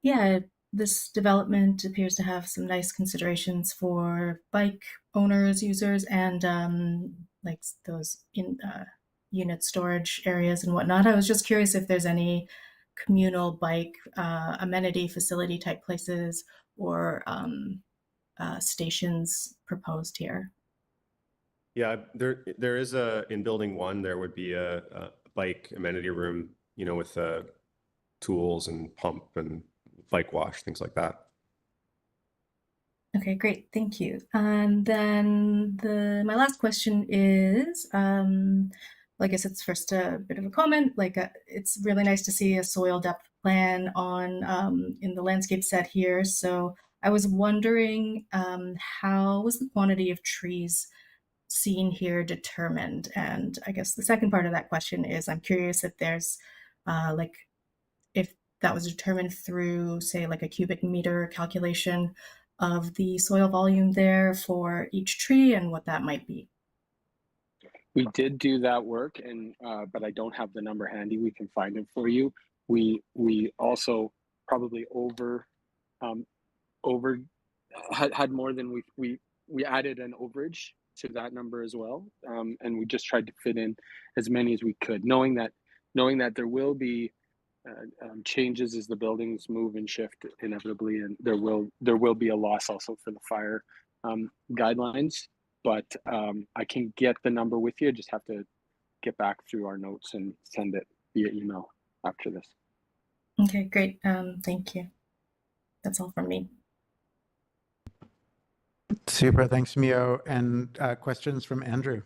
yeah, this development appears to have some nice considerations for bike owners, users, and like those unit storage areas and whatnot. I was just curious if there's any communal bike amenity facility type places or stations proposed here. Yeah, there is in building 1, there would be a bike amenity room, you know, with tools and pump and bike wash, things like that. Okay, great. Thank you. And then my last question is, well, I guess it's first a bit of a comment. Like, it's really nice to see a soil depth plan on in the landscape set here. So I was wondering, how was the quantity of trees seen here determined? And I guess the second part of that question is, I'm curious if there's like if that was determined through, say, like a cubic meter calculation of the soil volume there for each tree and what that might be. We did do that work, and but I don't have the number handy. We can find it for you. We also probably had more than we added an overage to that number as well, and we just tried to fit in as many as we could, knowing that there will be changes as the buildings move and shift inevitably, and there will be a loss also for the fire guidelines. But I can get the number with you. Just have to get back through our notes and send it via email after this. Okay, great. Thank you. That's all from me. Super. Thanks, Mio. And questions from Andrew.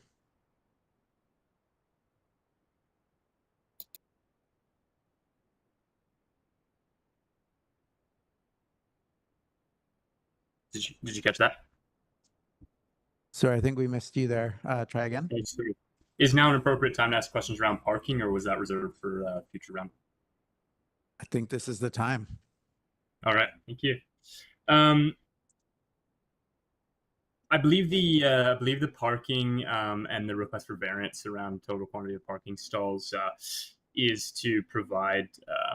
Did you catch that? Sorry, I think we missed you there. Try again. Is now an appropriate time to ask questions around parking, or was that reserved for a future round? I think this is the time. All right, thank you. I believe the parking and the request for variance around total quantity of parking stalls is to provide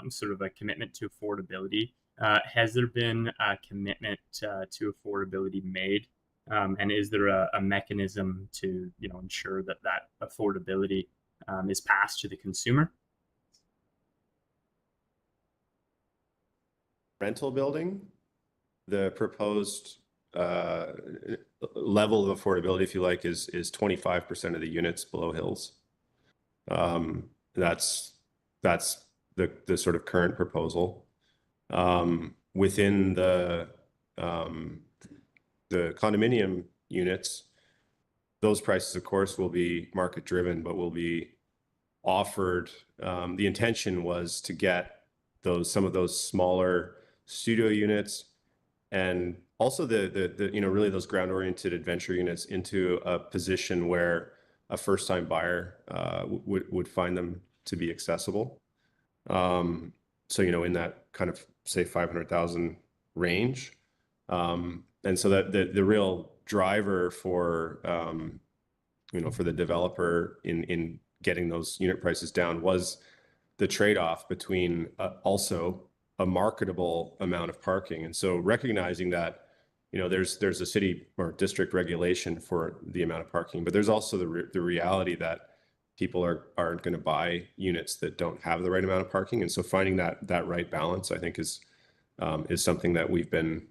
sort of a commitment to affordability. Has there been a commitment to affordability made? And is there a mechanism to ensure that affordability is passed to the consumer? Rental building, the proposed level of affordability, if you like, is 25% of the units below hills. That's the sort of current proposal. Within the condominium units, those prices, of course, will be market driven, but will be offered. The intention was to get some of those smaller studio units, and also the really those ground-oriented adventure units into a position where a first-time buyer would find them to be accessible. So in that kind of say 500,000 range, and so that the real driver for for the developer in getting those unit prices down was the trade-off between also a marketable amount of parking. And so recognizing that there's a city or district regulation for the amount of parking, but there's also the reality that people aren't going to buy units that don't have the right amount of parking. And so finding that right balance, I think, is something that we've been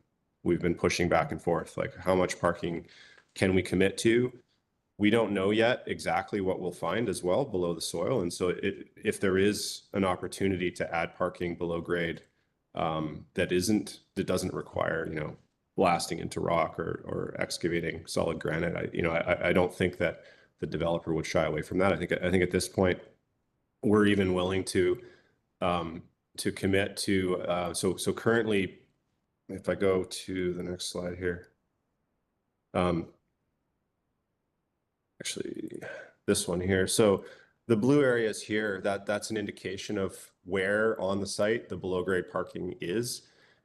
pushing back and forth. Like, how much parking can we commit to? We don't know yet exactly what we'll find as well below the soil. And so if there is an opportunity to add parking below grade that doesn't require blasting into rock or excavating solid granite, I don't think that the developer would shy away from that. I think at this point we're even willing to commit to so currently, if I go to the next slide here, actually this one here. So the blue areas here, that's an indication of where on the site the below grade parking is.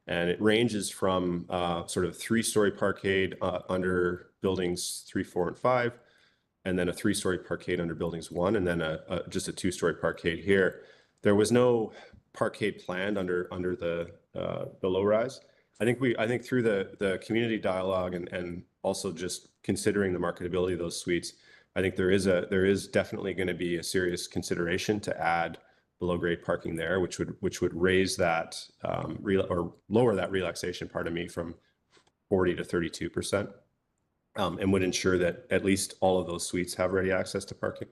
And it ranges from sort of 3-story parkade under buildings 3, 4, and 5, and then a 3-story parkade under buildings 1, and then just a 2-story parkade here. There was no parkade planned under the low rise. I think through the community dialogue and also just considering the marketability of those suites, I think there is definitely going to be a serious consideration to add below grade parking there, which would raise that or lower that relaxation, pardon me, from 40 to 32%, and would ensure that at least all of those suites have ready access to parking.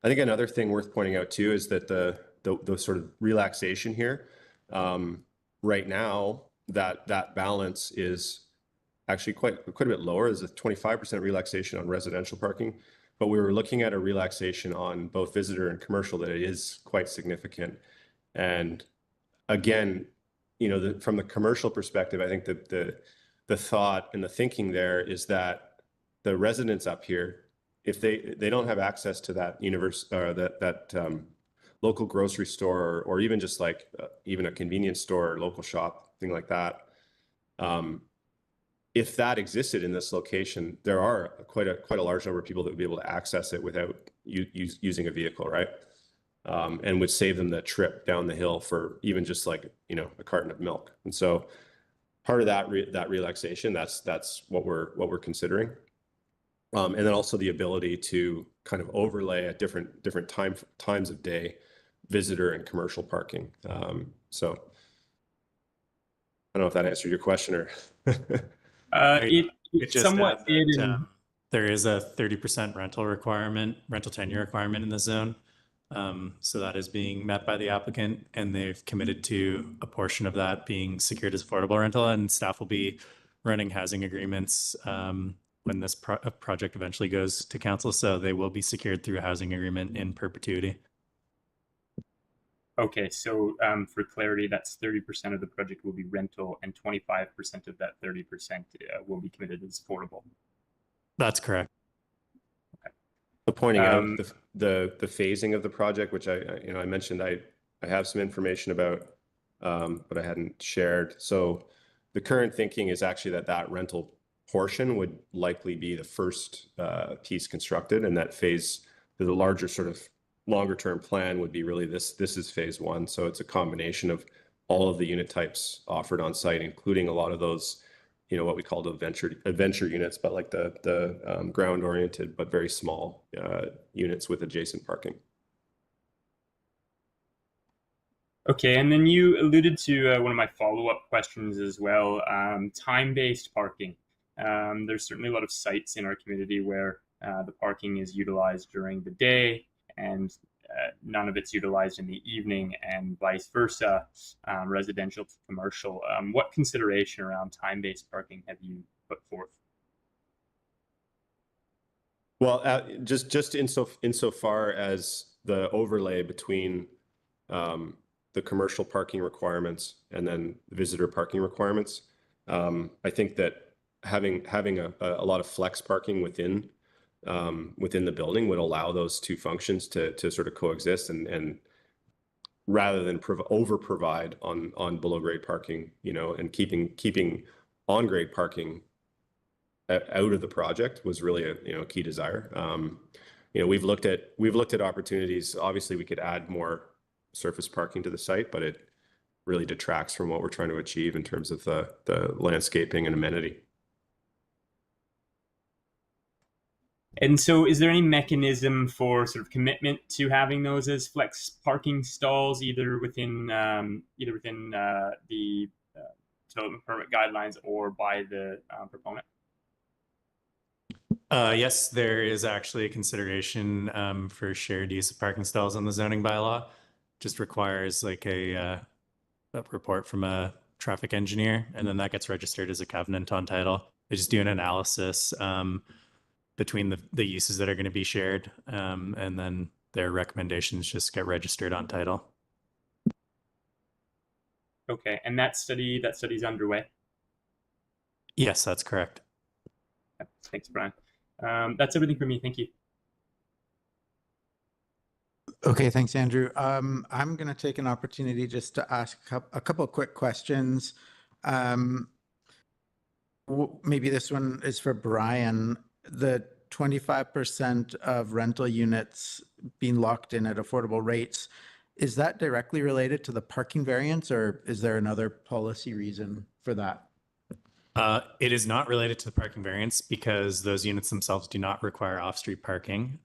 I think another thing worth pointing out too is that the sort of relaxation here, right now, that balance is actually quite a bit lower. There's a 25% relaxation on residential parking, but we were looking at a relaxation on both visitor and commercial that is quite significant. And again, from the commercial perspective, I think that the thought and the thinking there is that the residents up here, if they don't have access to that local grocery store or even just like even a convenience store or local shop, thing like that, if that existed in this location, there are quite a large number of people that would be able to access it without using a vehicle, right? And would save them the trip down the hill for even just like a carton of milk. And so part of that relaxation, that's what we're considering. And then also the ability to kind of overlay at different times of day visitor and commercial parking. So I don't know if that answered your question or. It somewhat did. There is a 30% rental tenure requirement in the zone. So that is being met by the applicant, and they've committed to a portion of that being secured as affordable rental, and staff will be running housing agreements when this project eventually goes to council. So they will be secured through a housing agreement in perpetuity. Okay, so for clarity, that's 30% of the project will be rental, and 25% of that 30% will be committed as affordable. That's correct. Okay. So pointing out the phasing of the project, which I mentioned, I have some information about, but I hadn't shared. So the current thinking is actually that rental portion would likely be the first piece constructed, and that phase, the larger sort of longer term plan would be really this is phase 1. So it's a combination of all of the unit types offered on site, including a lot of those, what we call the adventure units, but like the ground oriented but very small units with adjacent parking. Okay, and then you alluded to one of my follow-up questions as well, time-based parking. There's certainly a lot of sites in our community where the parking is utilized during the day and none of it's utilized in the evening, and vice versa, residential to commercial. What consideration around time-based parking have you put forth? Well, just insofar as the overlay between the commercial parking requirements and then visitor parking requirements. I think that having a lot of flex parking within the building would allow those two functions to sort of coexist, and rather than over provide on below grade parking, and keeping on grade parking out of the project was really a key desire. We've looked at opportunities. Obviously, we could add more surface parking to the site, but it really detracts from what we're trying to achieve in terms of the landscaping and amenity. And so is there any mechanism for sort of commitment to having those as flex parking stalls, either within the development permit guidelines or by the proponent? Yes, there is actually a consideration for shared use of parking stalls on the zoning bylaw. Just requires like a report from a traffic engineer, and then that gets registered as a covenant on title. They just do an analysis between the uses that are going to be shared, and then their recommendations just get registered on title. Okay, and that study's underway? Yes, that's correct. Thanks, Brian. That's everything for me. Thank you. Okay, thanks, Andrew. I'm going to take an opportunity just to ask a couple of quick questions. Maybe this one is for Bryan. The 25% of rental units being locked in at affordable rates, is that directly related to the parking variance, or is there another policy reason for that? It is not related to the parking variance because those units themselves do not require off-street parking.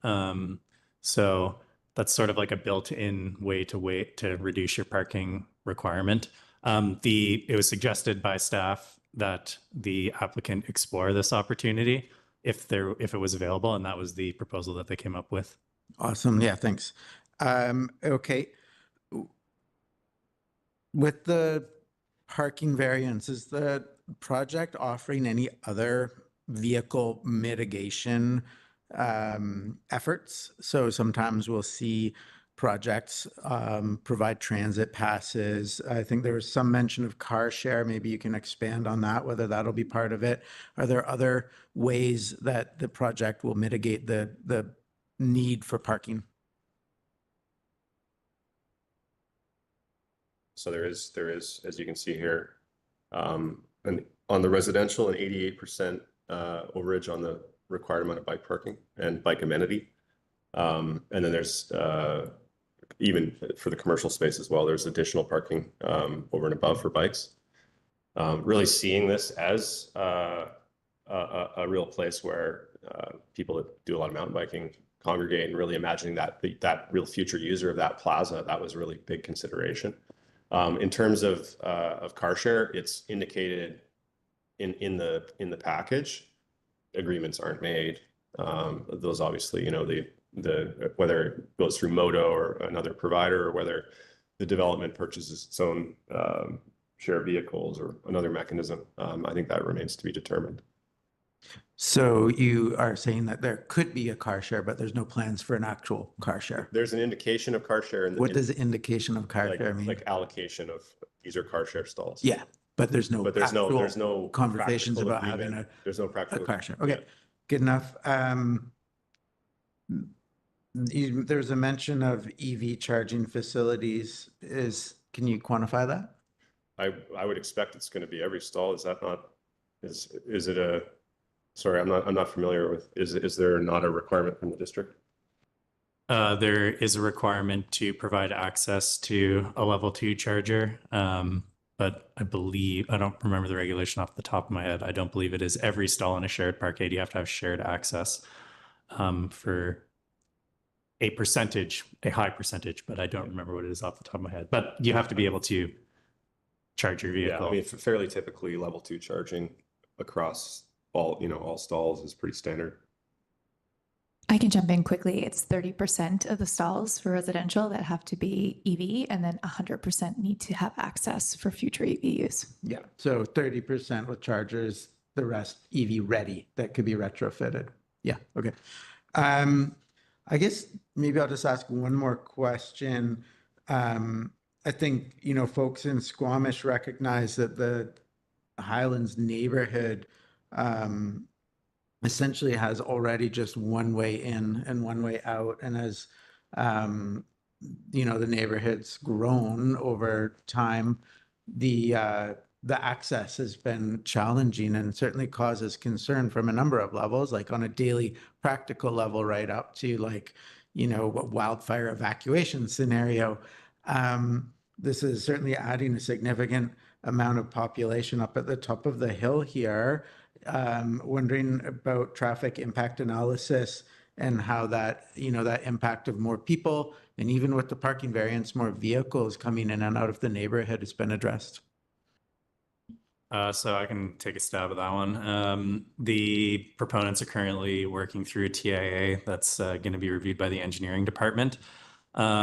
So that's sort of like a built-in way to reduce your parking requirement. It was suggested by staff that the applicant explore this opportunity if it was available, and that was the proposal that they came up with. Awesome. Yeah, thanks. Okay. With the parking variance, is the project offering any other vehicle mitigation efforts? So sometimes we'll see projects provide transit passes. I think there was some mention of car share. Maybe you can expand on that, whether that'll be part of it. Are there other ways that the project will mitigate the need for parking? So there is, as you can see here, and on the residential, an 88% overage on the required amount of bike parking and bike amenity. And then there's even for the commercial space as well, there's additional parking over and above for bikes. Really seeing this as a real place where people that do a lot of mountain biking congregate, and really imagining that real future user of that plaza, that was a really big consideration. In terms of car share, it's indicated in the package. Agreements aren't made. Those obviously, the whether it goes through Modo or another provider, or whether the development purchases its own share vehicles or another mechanism, I think that remains to be determined. So you are saying that there could be a car share, but there's no plans for an actual car share? There's an indication of car share. What does the indication of car share mean? Like allocation of these are car share stalls. Yeah, but there's no there's no conversations about having there's no practical car share. Okay, good enough. There's a mention of EV charging facilities. Can you quantify that? I would expect it's going to be every stall. Is that not? Is it a? Sorry, I'm not familiar with. Is there not a requirement from the district? There is a requirement to provide access to a level 2 charger, but I don't remember the regulation off the top of my head. I don't believe it is every stall in a shared parkade. You have to have shared access for a high percentage, but I don't remember what it is off the top of my head. But you have to be able to charge your vehicle. Yeah, I mean, fairly typically level 2 charging across all stalls is pretty standard. I can jump in quickly. It's 30% of the stalls for residential that have to be EV, and then 100% need to have access for future EV use. Yeah, so 30% with chargers, the rest EV ready that could be retrofitted. Yeah, okay. I guess maybe I'll just ask one more question. I think, you know, folks in Squamish recognize that the Highlands neighborhood essentially has already just one way in and one way out. And as, you know, the neighborhood's grown over time, the access has been challenging and certainly causes concern from a number of levels, like on a daily practical level, right up to like, you know, what wildfire evacuation scenario. This is certainly adding a significant amount of population up at the top of the hill here. Wondering about traffic impact analysis and how that, you know, that impact of more people and even with the parking variance, more vehicles coming in and out of the neighborhood has been addressed. So I can take a stab at that one. The proponents are currently working through a TIA that's going to be reviewed by the engineering department.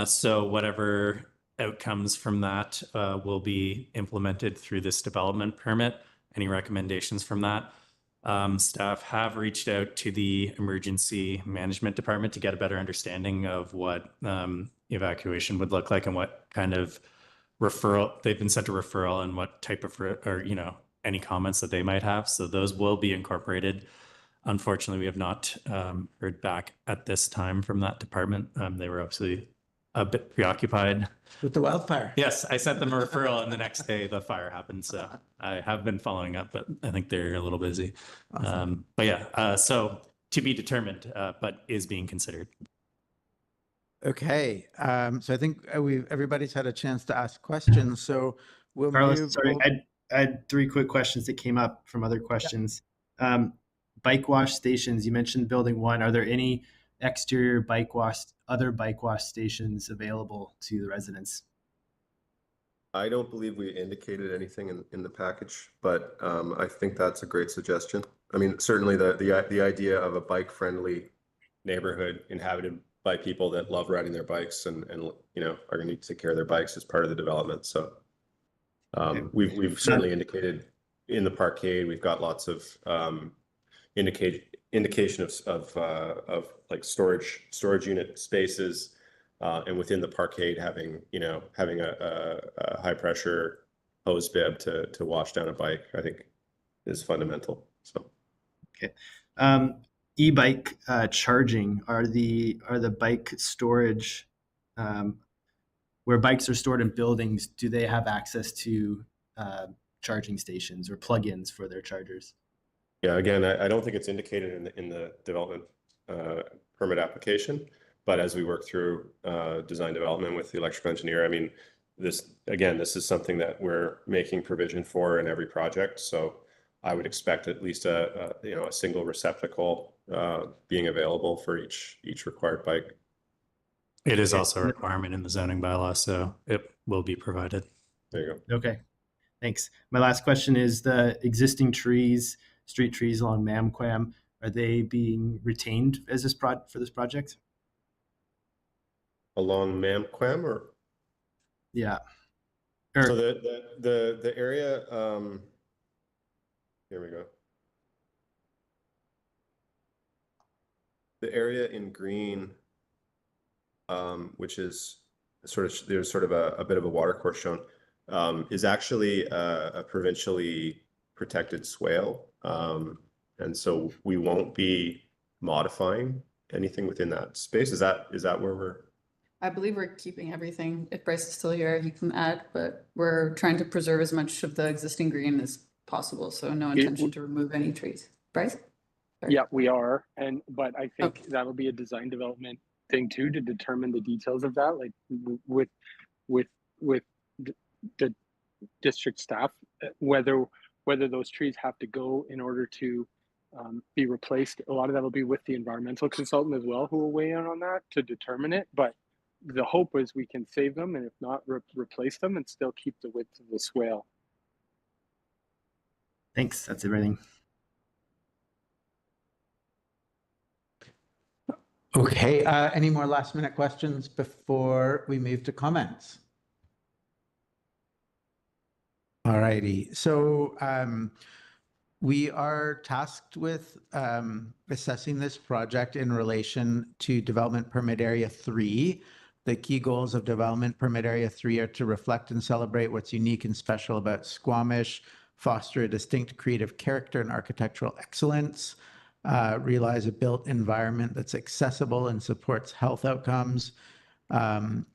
So whatever outcomes from that will be implemented through this development permit. Any recommendations from that? Staff have reached out to the emergency management department to get a better understanding of what evacuation would look like and what kind of referral they've been sent a referral and what type of or you know, any comments that they might have. So those will be incorporated. Unfortunately, we have not heard back at this time from that department. They were obviously a bit preoccupied with the wildfire. Yes, I sent them a referral and the next day the fire happened. So I have been following up, but I think they're a little busy. Awesome. But yeah, so to be determined, but is being considered. Okay, so I think everybody's had a chance to ask questions. So we'll Carlos, move. sorry, I had 3 quick questions that came up from other questions. Bike wash stations, you mentioned building 1. Are there any exterior other bike wash stations available to the residents? I don't believe we indicated anything in the package, but I think that's a great suggestion. I mean, certainly the idea of a bike-friendly neighborhood inhabited by people that love riding their bikes and you know are going to need to take care of their bikes as part of the development. So we've certainly indicated in the parkade we've got lots of indication of like storage unit spaces, and within the parkade having a high pressure hose bib to wash down a bike, I think is fundamental. So okay. E-bike charging, are the bike storage where bikes are stored in buildings, do they have access to charging stations or plugins for their chargers? Yeah, again, I don't think it's indicated in the development permit application, but as we work through design development with the electrical engineer, I mean, this is something that we're making provision for in every project. So I would expect at least a single receptacle being available for each required bike. It is also a requirement in the zoning bylaw, so it will be provided. There you go. Okay, thanks. My last question is the existing street trees along Mamquam, are they being retained as for this project? Along Mamquam, or? Yeah. So the area, here we go. The area in green, which is there's sort of a bit of a water course shown, is actually a provincially protected swale. And so we won't be modifying anything within that space. Is that where we're? I believe we're keeping everything. If Bryce is still here, he can add, but we're trying to preserve as much of the existing green as possible. So no intention to remove any trees. Bryce? Sorry. Yeah, we are. But I think that'll be a design development thing too, to determine the details of that, like with the district staff, whether those trees have to go in order to be replaced. A lot of that will be with the environmental consultant as well, who will weigh in on that to determine it. But the hope is we can save them, and if not, replace them and still keep the width of the swale. Thanks. That's everything. Okay. Any more last minute questions before we move to comments? All righty. So we are tasked with assessing this project in relation to development permit area 3. The key goals of Development Permit Area 3 are to reflect and celebrate what's unique and special about Squamish, foster a distinct creative character and architectural excellence, realize a built environment that's accessible and supports health outcomes,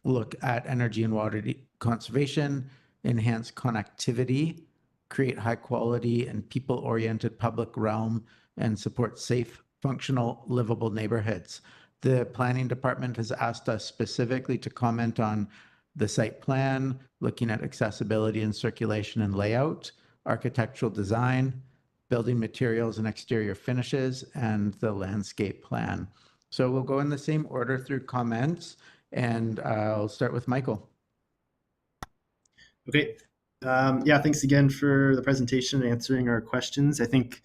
look at energy and water conservation, enhance connectivity, create high quality and people-oriented public realm, and support safe, functional, livable neighborhoods. The planning department has asked us specifically to comment on the site plan, looking at accessibility and circulation and layout, architectural design, building materials and exterior finishes, and the landscape plan. So we'll go in the same order through comments, and I'll start with Michael. Okay. Yeah, thanks again for the presentation and answering our questions. I think,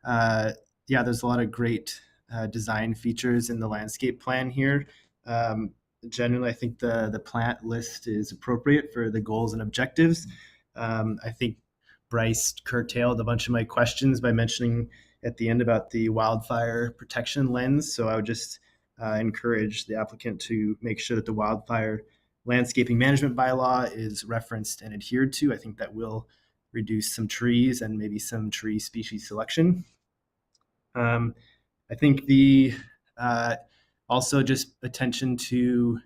yeah, there's a lot of great design features in the landscape plan here. Generally, I think the plant list is appropriate for the goals and objectives. I think Bryce curtailed a bunch of my questions by mentioning at the end about the wildfire protection lens. So I would just encourage the applicant to make sure that the wildfire landscaping management bylaw is referenced and adhered to. I think that will reduce some trees and maybe some tree species selection. I think the also just attention to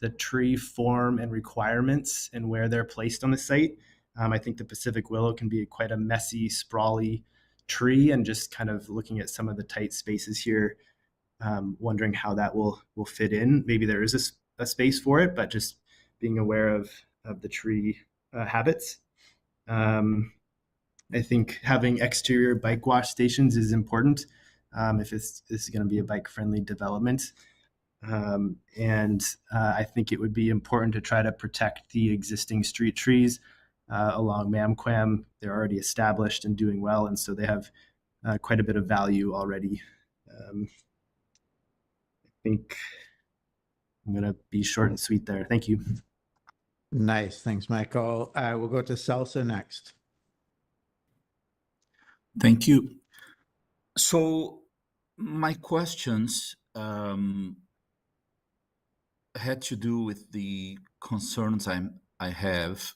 the tree form and requirements and where they're placed on the site. I think the Pacific willow can be quite a messy, sprawly tree, and just kind of looking at some of the tight spaces here, wondering how that will fit in. Maybe there is a space for it, but just being aware of the tree habits. I think having exterior bike wash stations is important if this is going to be a bike-friendly development. And I think it would be important to try to protect the existing street trees along Mamquam. They're already established and doing well, and so they have quite a bit of value already. I think I'm going to be short and sweet there. Thank you. Nice. Thanks, Michael. We'll go to Salsa next. Thank you. So my questions had to do with the concerns I have,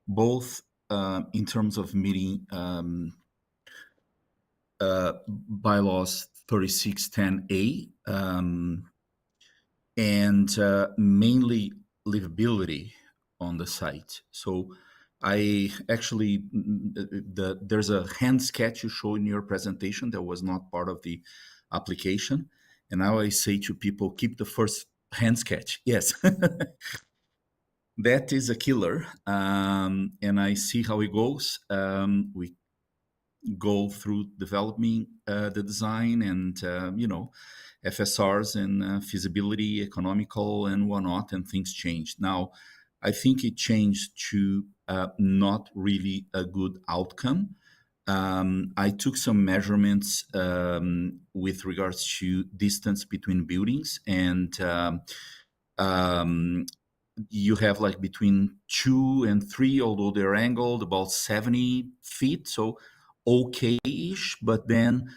both in terms of meeting bylaws 3610A and mainly livability on the site. So I actually, there's a hand sketch you show in your presentation that was not part of the application. And now I say to people, keep the first hand sketch. Yes, that is a killer. And I see how it goes. We go through developing the design and, FSRs and feasibility, economical and whatnot, and things changed. Now, I think it changed to not really a good outcome. I took some measurements with regards to distance between buildings, and you have like between 2 and 3, although they're angled about 70 feet, so okay-ish. But then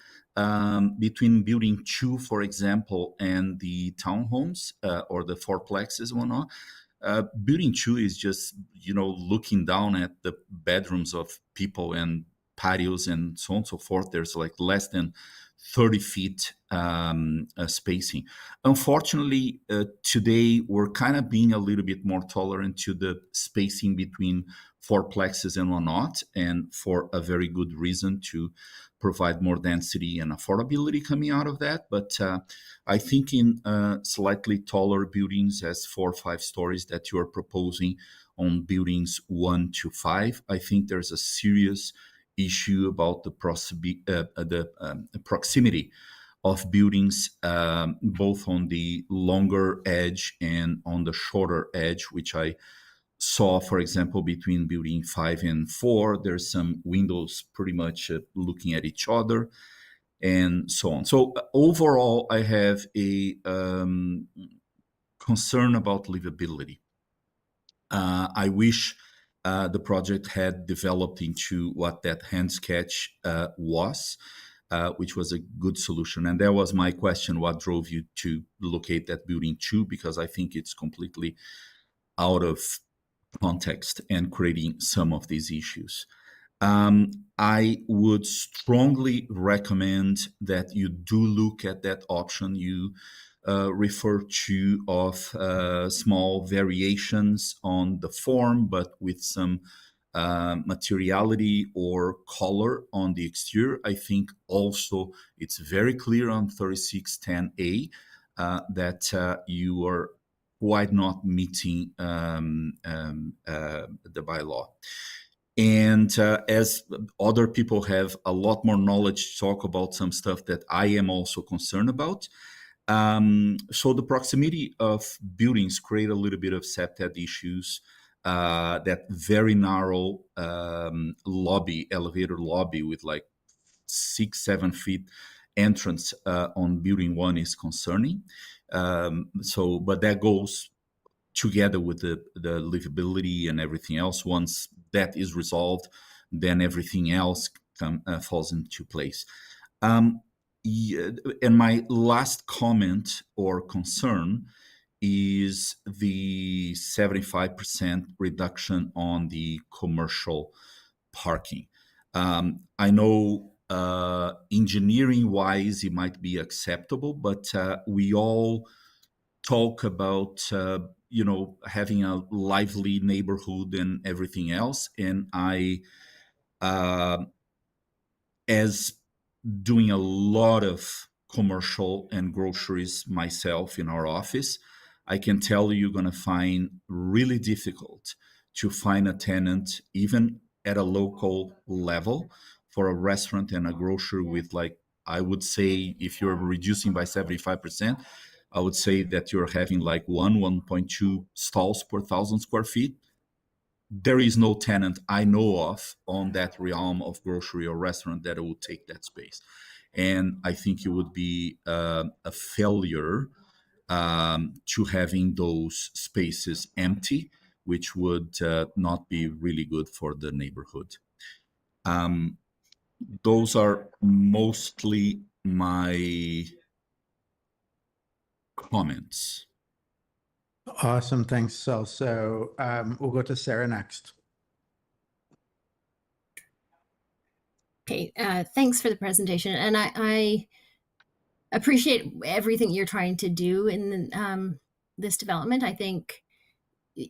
between building 2, for example, and the townhomes or the fourplexes and whatnot, building 2 is just, looking down at the bedrooms of people and patios and so on and so forth. There's like less than 30 feet spacing. Unfortunately, today we're kind of being a little bit more tolerant to the spacing between fourplexes and whatnot, and for a very good reason, to provide more density and affordability coming out of that. But I think in slightly taller buildings, as 4 or 5 stories that you are proposing on buildings 1 to 5, I think there's a serious issue about the proximity of buildings, both on the longer edge and on the shorter edge, which I saw, for example, between building 5 and 4, there's some windows pretty much looking at each other and so on. So overall, I have a concern about livability. I wish the project had developed into what that hand sketch was. which was a good solution. And that was my question: what drove you to locate that building 2? Because I think it's completely out of context and creating some of these issues. I would strongly recommend that you do look at that option you refer to of small variations on the form, but with some materiality or color on the exterior. I think also it's very clear on 3610A that you are quite not meeting the bylaw. And as other people have a lot more knowledge to talk about some stuff that I am also concerned about. So the proximity of buildings create a little bit of septet issues. That very narrow elevator lobby with like 6-7 feet entrance on building 1 is concerning. But that goes together with the livability and everything else. Once that is resolved, then everything else falls into place. And my last comment or concern is the 75% reduction on the commercial parking. I know engineering-wise it might be acceptable, but we all talk about having a lively neighborhood and everything else. And I, as doing a lot of commercial and groceries myself in our office, I can tell you, you're going to find really difficult to find a tenant, even at a local level, for a restaurant and a grocery with, like, I would say, if you're reducing by 75%, I would say that you're having like 1.2 stalls per 1,000 square feet. There is no tenant I know of on that realm of grocery or restaurant that would take that space. And I think it would be a failure to having those spaces empty, which would not be really good for the neighborhood. Those are mostly my comments. Awesome. Thanks, Sal. So we'll go to Sarah next. Okay, thanks for the presentation. And I appreciate everything you're trying to do in this development. I think,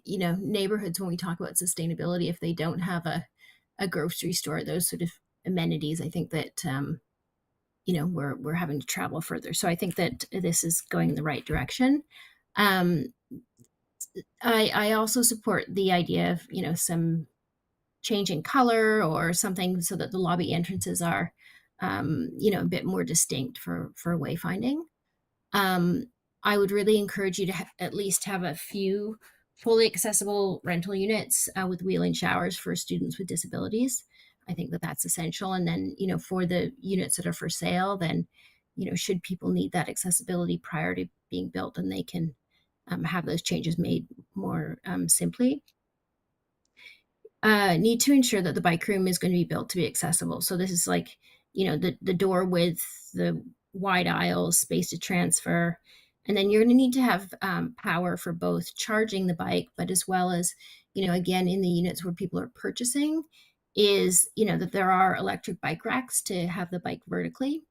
neighborhoods, when we talk about sustainability, if they don't have a grocery store, those sort of amenities, I think that, we're having to travel further. So I think that this is going in the right direction. I also support the idea of, some change in color or something so that the lobby entrances are, a bit more distinct for wayfinding. I would really encourage you to at least have a few fully accessible rental units with wheel-in showers for students with disabilities. I think that that's essential. And then, for the units that are for sale, then, should people need that accessibility prior to being built, and they can have those changes made more simply. Need to ensure that the bike room is going to be built to be accessible. So this is like, the door width, the wide aisles, space to transfer. And then you're going to need to have power for both charging the bike, but as well as, again, in the units where people are purchasing, is, that there are electric bike racks to have the bike vertically.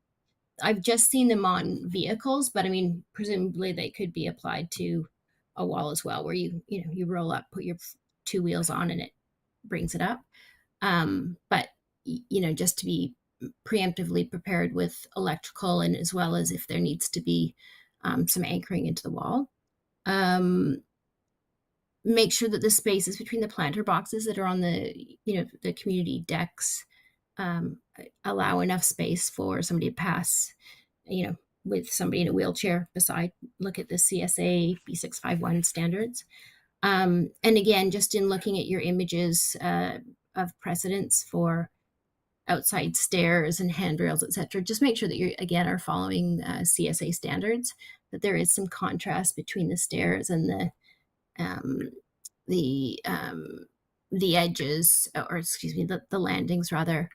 I've just seen them on vehicles, but I mean, presumably they could be applied to a wall as well, where you roll up, put your 2 wheels on, and it brings it up. But, just to be preemptively prepared with electrical, and as well as if there needs to be some anchoring into the wall. Make sure that the spaces between the planter boxes that are on the, the community decks allow enough space for somebody to pass, with somebody in a wheelchair beside. Look at the CSA B651 standards. And again, just in looking at your images of precedents for outside stairs and handrails, etc., just make sure that you again are following CSA standards, that there is some contrast between the stairs and the edges, or excuse me, the landings rather.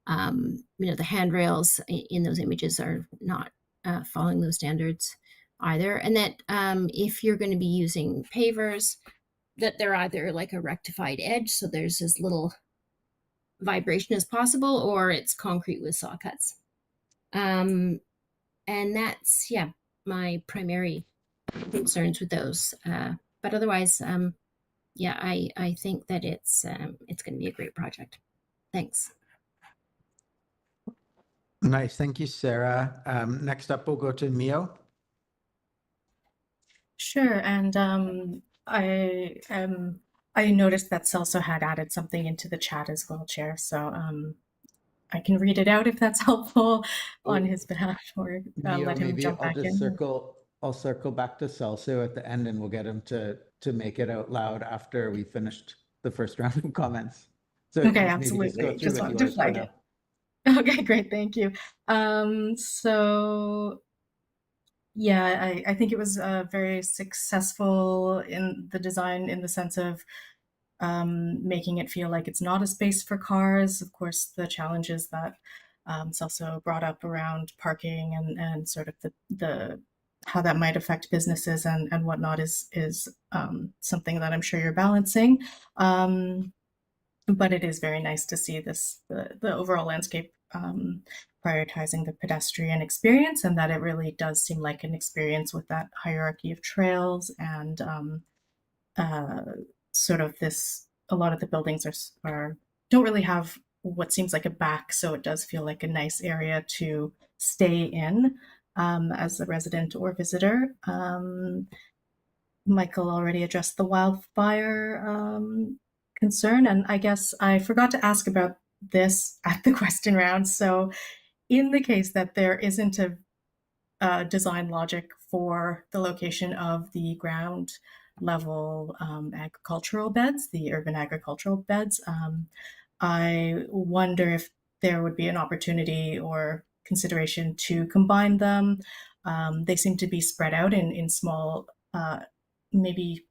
The handrails in those images are not following those standards either. And that if you're going to be using pavers, that they're either like a rectified edge, so there's as little vibration as possible, or it's concrete with saw cuts. And that's, my primary concerns with those. But otherwise, I think that it's going to be a great project. Thanks. Nice. Thank you, Sarah. Next up, we'll go to Mio. Sure, and I noticed that Celso had added something into the chat as well, Chair. So I can read it out if that's helpful on his behalf, or Mio, let him maybe jump I'll back just in. I'll circle back to Celso at the end, and we'll get him to make it out loud after we finished the first round of comments. So Okay, maybe absolutely. just go through Just what you wanted to wanted to flag know. it. Okay, great, thank you. So yeah, I think it was very successful in the design, in the sense of making it feel like it's not a space for cars. Of course, the challenges that Celso brought up around parking and sort of the how that might affect businesses and whatnot is something that I'm sure you're balancing. But it is very nice to see the overall landscape prioritizing the pedestrian experience, and that it really does seem like an experience with that hierarchy of trails and sort of this. A lot of the buildings are don't really have what seems like a back, so it does feel like a nice area to stay in as a resident or visitor. Michael already addressed the wildfire concern, and I guess I forgot to ask about this at the question round. So in the case that there isn't a design logic for the location of the ground level agricultural beds, the urban agricultural beds, I wonder if there would be an opportunity or consideration to combine them. They seem to be spread out in small, maybe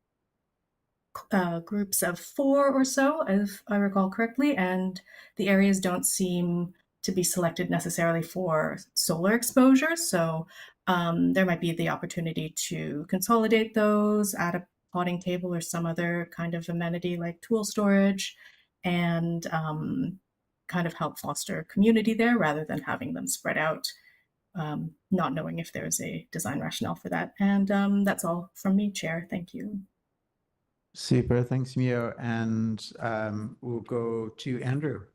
groups of 4 or so, if I recall correctly, and the areas don't seem to be selected necessarily for solar exposure. So there might be the opportunity to consolidate those, add a potting table or some other kind of amenity like tool storage, and kind of help foster community there rather than having them spread out, not knowing if there's a design rationale for that. And that's all from me, Chair. Thank you. Super. Thanks, Mio. And we'll go to Andrew.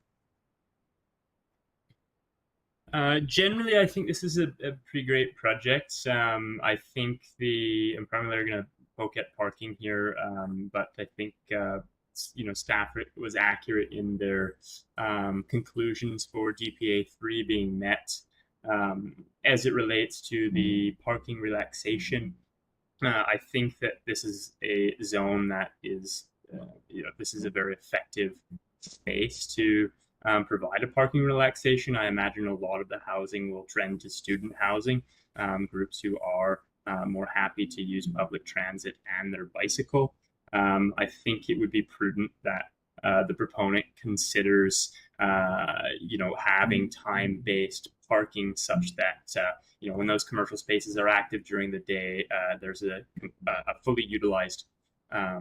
Generally, I think this is a pretty great project. I think I'm primarily going to poke at parking here, but I think staff was accurate in their conclusions for DPA 3 being met as it relates to the parking relaxation. I think that this is a zone that is, this is a very effective space to provide a parking relaxation. I imagine a lot of the housing will trend to student housing, groups who are more happy to use public transit and their bicycle. I think it would be prudent that the proponent considers, having time-based parking such that, when those commercial spaces are active during the day, there's a fully utilized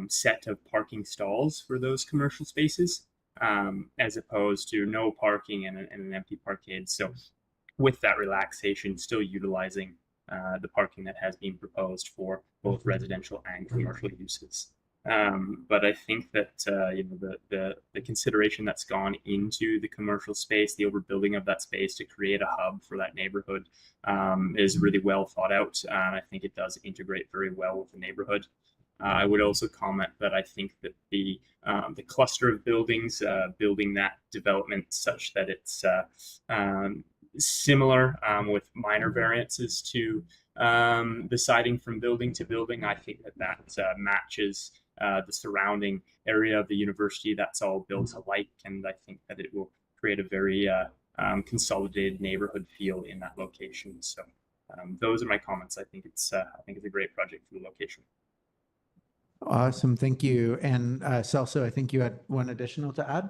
set of parking stalls for those commercial spaces, as opposed to no parking and an empty parkade. So with that relaxation, still utilizing the parking that has been proposed for both residential and commercial uses. But I think that the consideration that's gone into the commercial space, the overbuilding of that space to create a hub for that neighborhood, is really well thought out. I think it does integrate very well with the neighborhood. I would also comment that I think that the cluster of buildings, building that development such that it's similar with minor variances to deciding from building to building, I think that matches the surrounding area of the university. That's all built alike, and I think that it will create a very consolidated neighborhood feel in that location. So those are my comments. I think it's a great project for the location. Awesome. Thank you. And Celso, I think you had one additional to add.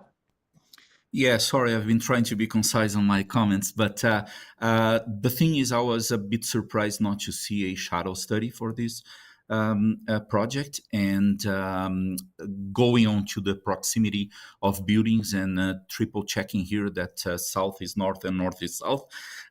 Yeah, sorry, I've been trying to be concise on my comments, but the thing is, I was a bit surprised not to see a shadow study for this project, and going on to the proximity of buildings and triple checking here that south is north and north is south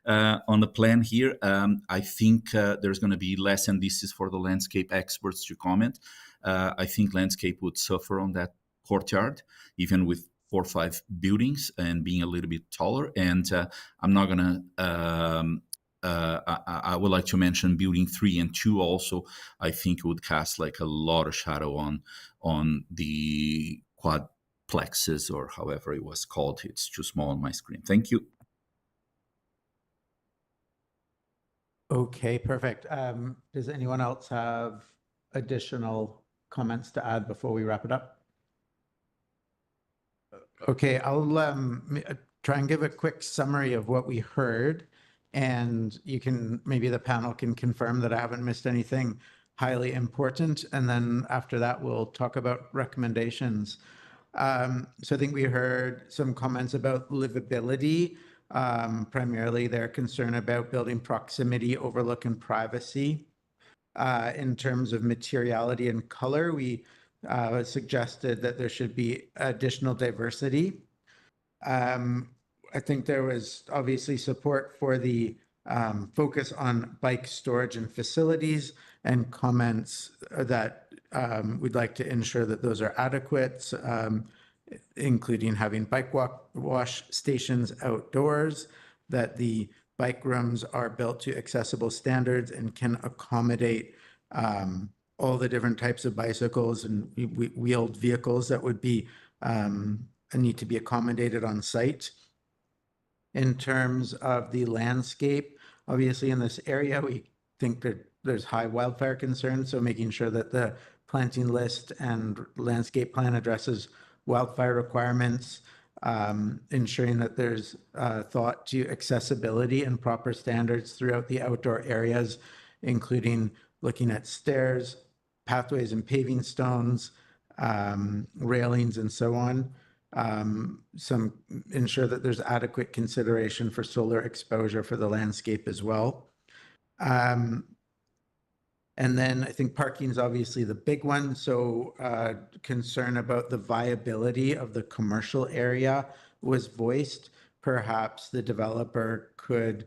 on the plan here. I think there's going to be less, and this is for the landscape experts to comment. I think landscape would suffer on that courtyard, even with 4 or 5 buildings and being a little bit taller. And I'm not going to, I would like to mention building 3 and 2 also. I think it would cast like a lot of shadow on the quadplexes, or however it was called. It's too small on my screen. Thank you. Okay, perfect. Does anyone else have additional comments to add before we wrap it up? Okay, I'll try and give a quick summary of what we heard, and you can, maybe the panel can confirm that I haven't missed anything highly important, and then after that, we'll talk about recommendations. So I think we heard some comments about livability, primarily their concern about building proximity, overlook, and privacy. In terms of materiality and color, we suggested that there should be additional diversity. I think there was obviously support for the focus on bike storage and facilities, and comments that we'd like to ensure that those are adequate, including having bike wash stations outdoors, that the bike rooms are built to accessible standards and can accommodate all the different types of bicycles and wheeled vehicles that would be need to be accommodated on site. In terms of the landscape, obviously in this area, we think that there's high wildfire concerns, so making sure that the planting list and landscape plan addresses wildfire requirements, ensuring that there's thought to accessibility and proper standards throughout the outdoor areas, including looking at stairs, pathways and paving stones, railings, and so on. Ensure that there's adequate consideration for solar exposure for the landscape as well. And then I think parking is obviously the big one. So concern about the viability of the commercial area was voiced. Perhaps the developer could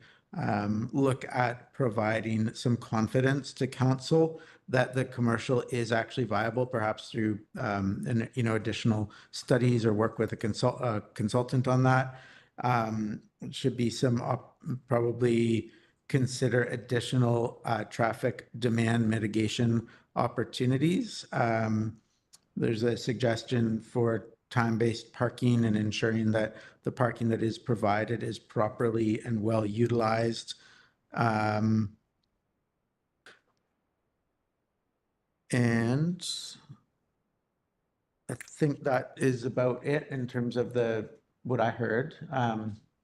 look at providing some confidence to council that the commercial is actually viable, perhaps through additional studies or work with a consultant on that. Should be some probably consider additional traffic demand mitigation opportunities. There's a suggestion for time-based parking and ensuring that the parking that is provided is properly and well utilized. And I think that is about it in terms of what I heard.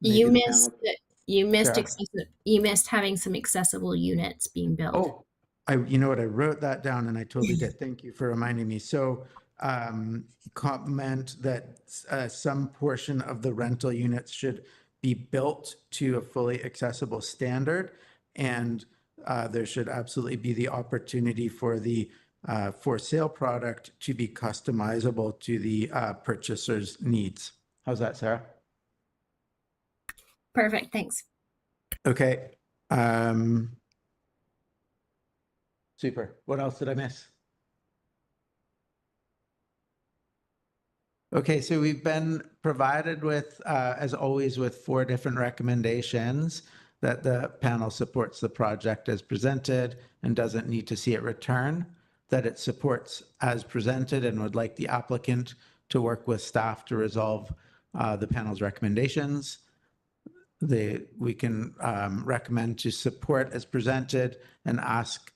You missed Sarah? you missed having some accessible units being built. Oh, you know what? I wrote that down and I totally did. Thank you for reminding me. So comment that some portion of the rental units should be built to a fully accessible standard, and there should absolutely be the opportunity for the for sale product to be customizable to the purchaser's needs. How's that, Sarah? Perfect, thanks. Okay. Super. What else did I miss? Okay, so we've been provided with, as always, with 4 different recommendations that the panel supports the project as presented and doesn't need to see it return, that it supports as presented and would like the applicant to work with staff to resolve the panel's recommendations. We can recommend to support as presented and ask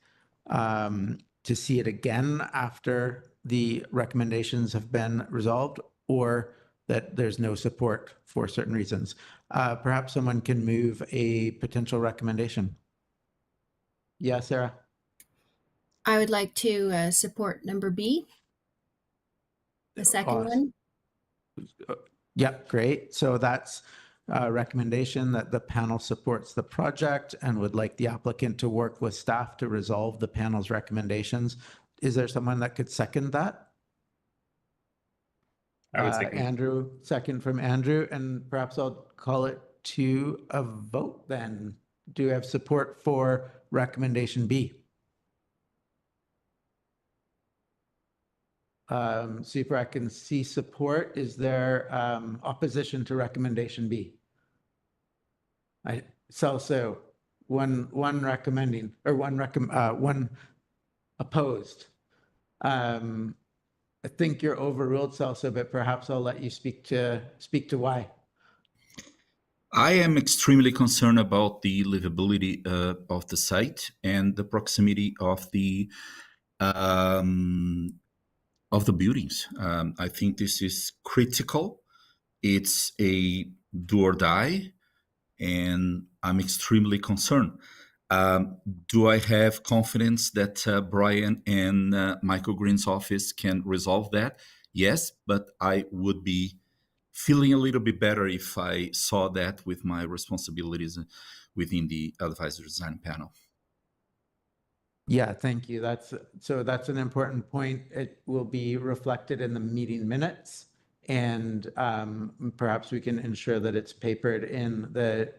to see it again after the recommendations have been resolved, or that there's no support for certain reasons. Perhaps someone can move a potential recommendation. Yeah, Sarah? I would like to support number B, the second one. Yeah, great. So that's a recommendation that the panel supports the project and would like the applicant to work with staff to resolve the panel's recommendations. Is there someone that could second that? I would second. Andrew, second from Andrew, and perhaps I'll call it to a vote then. Do you have support for recommendation B? See if I can see support. Is there opposition to recommendation B? So one recommending or one opposed. I think you're overruled, Celso, but perhaps I'll let you speak to why. I am extremely concerned about the livability of the site and the proximity of the buildings. I think this is critical. It's a do or die, and I'm extremely concerned. Do I have confidence that Bryan and Michael Green's office can resolve that? Yes, but I would be feeling a little bit better if I saw that with my responsibilities within the advisory design panel. Yeah, thank you. That's an important point. It will be reflected in the meeting minutes, and perhaps we can ensure that it's papered in the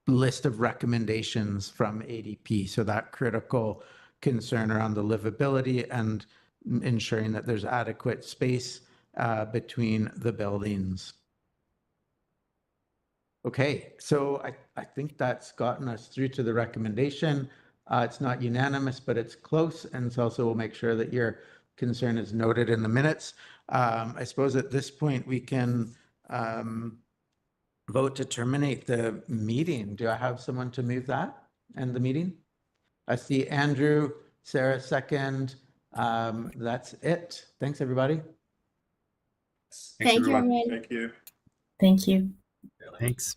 list of recommendations from ADP. So that critical concern around the livability and ensuring that there's adequate space between the buildings. Okay, so I think that's gotten us through to the recommendation. It's not unanimous, but it's close, and so also we'll make sure that your concern is noted in the minutes. I suppose at this point we can vote to terminate the meeting. Do I have someone to move that and the meeting? I see Andrew, Sarah second. That's it. Thanks, everybody. Thank you, everyone. Thank you. Thank you. Thanks.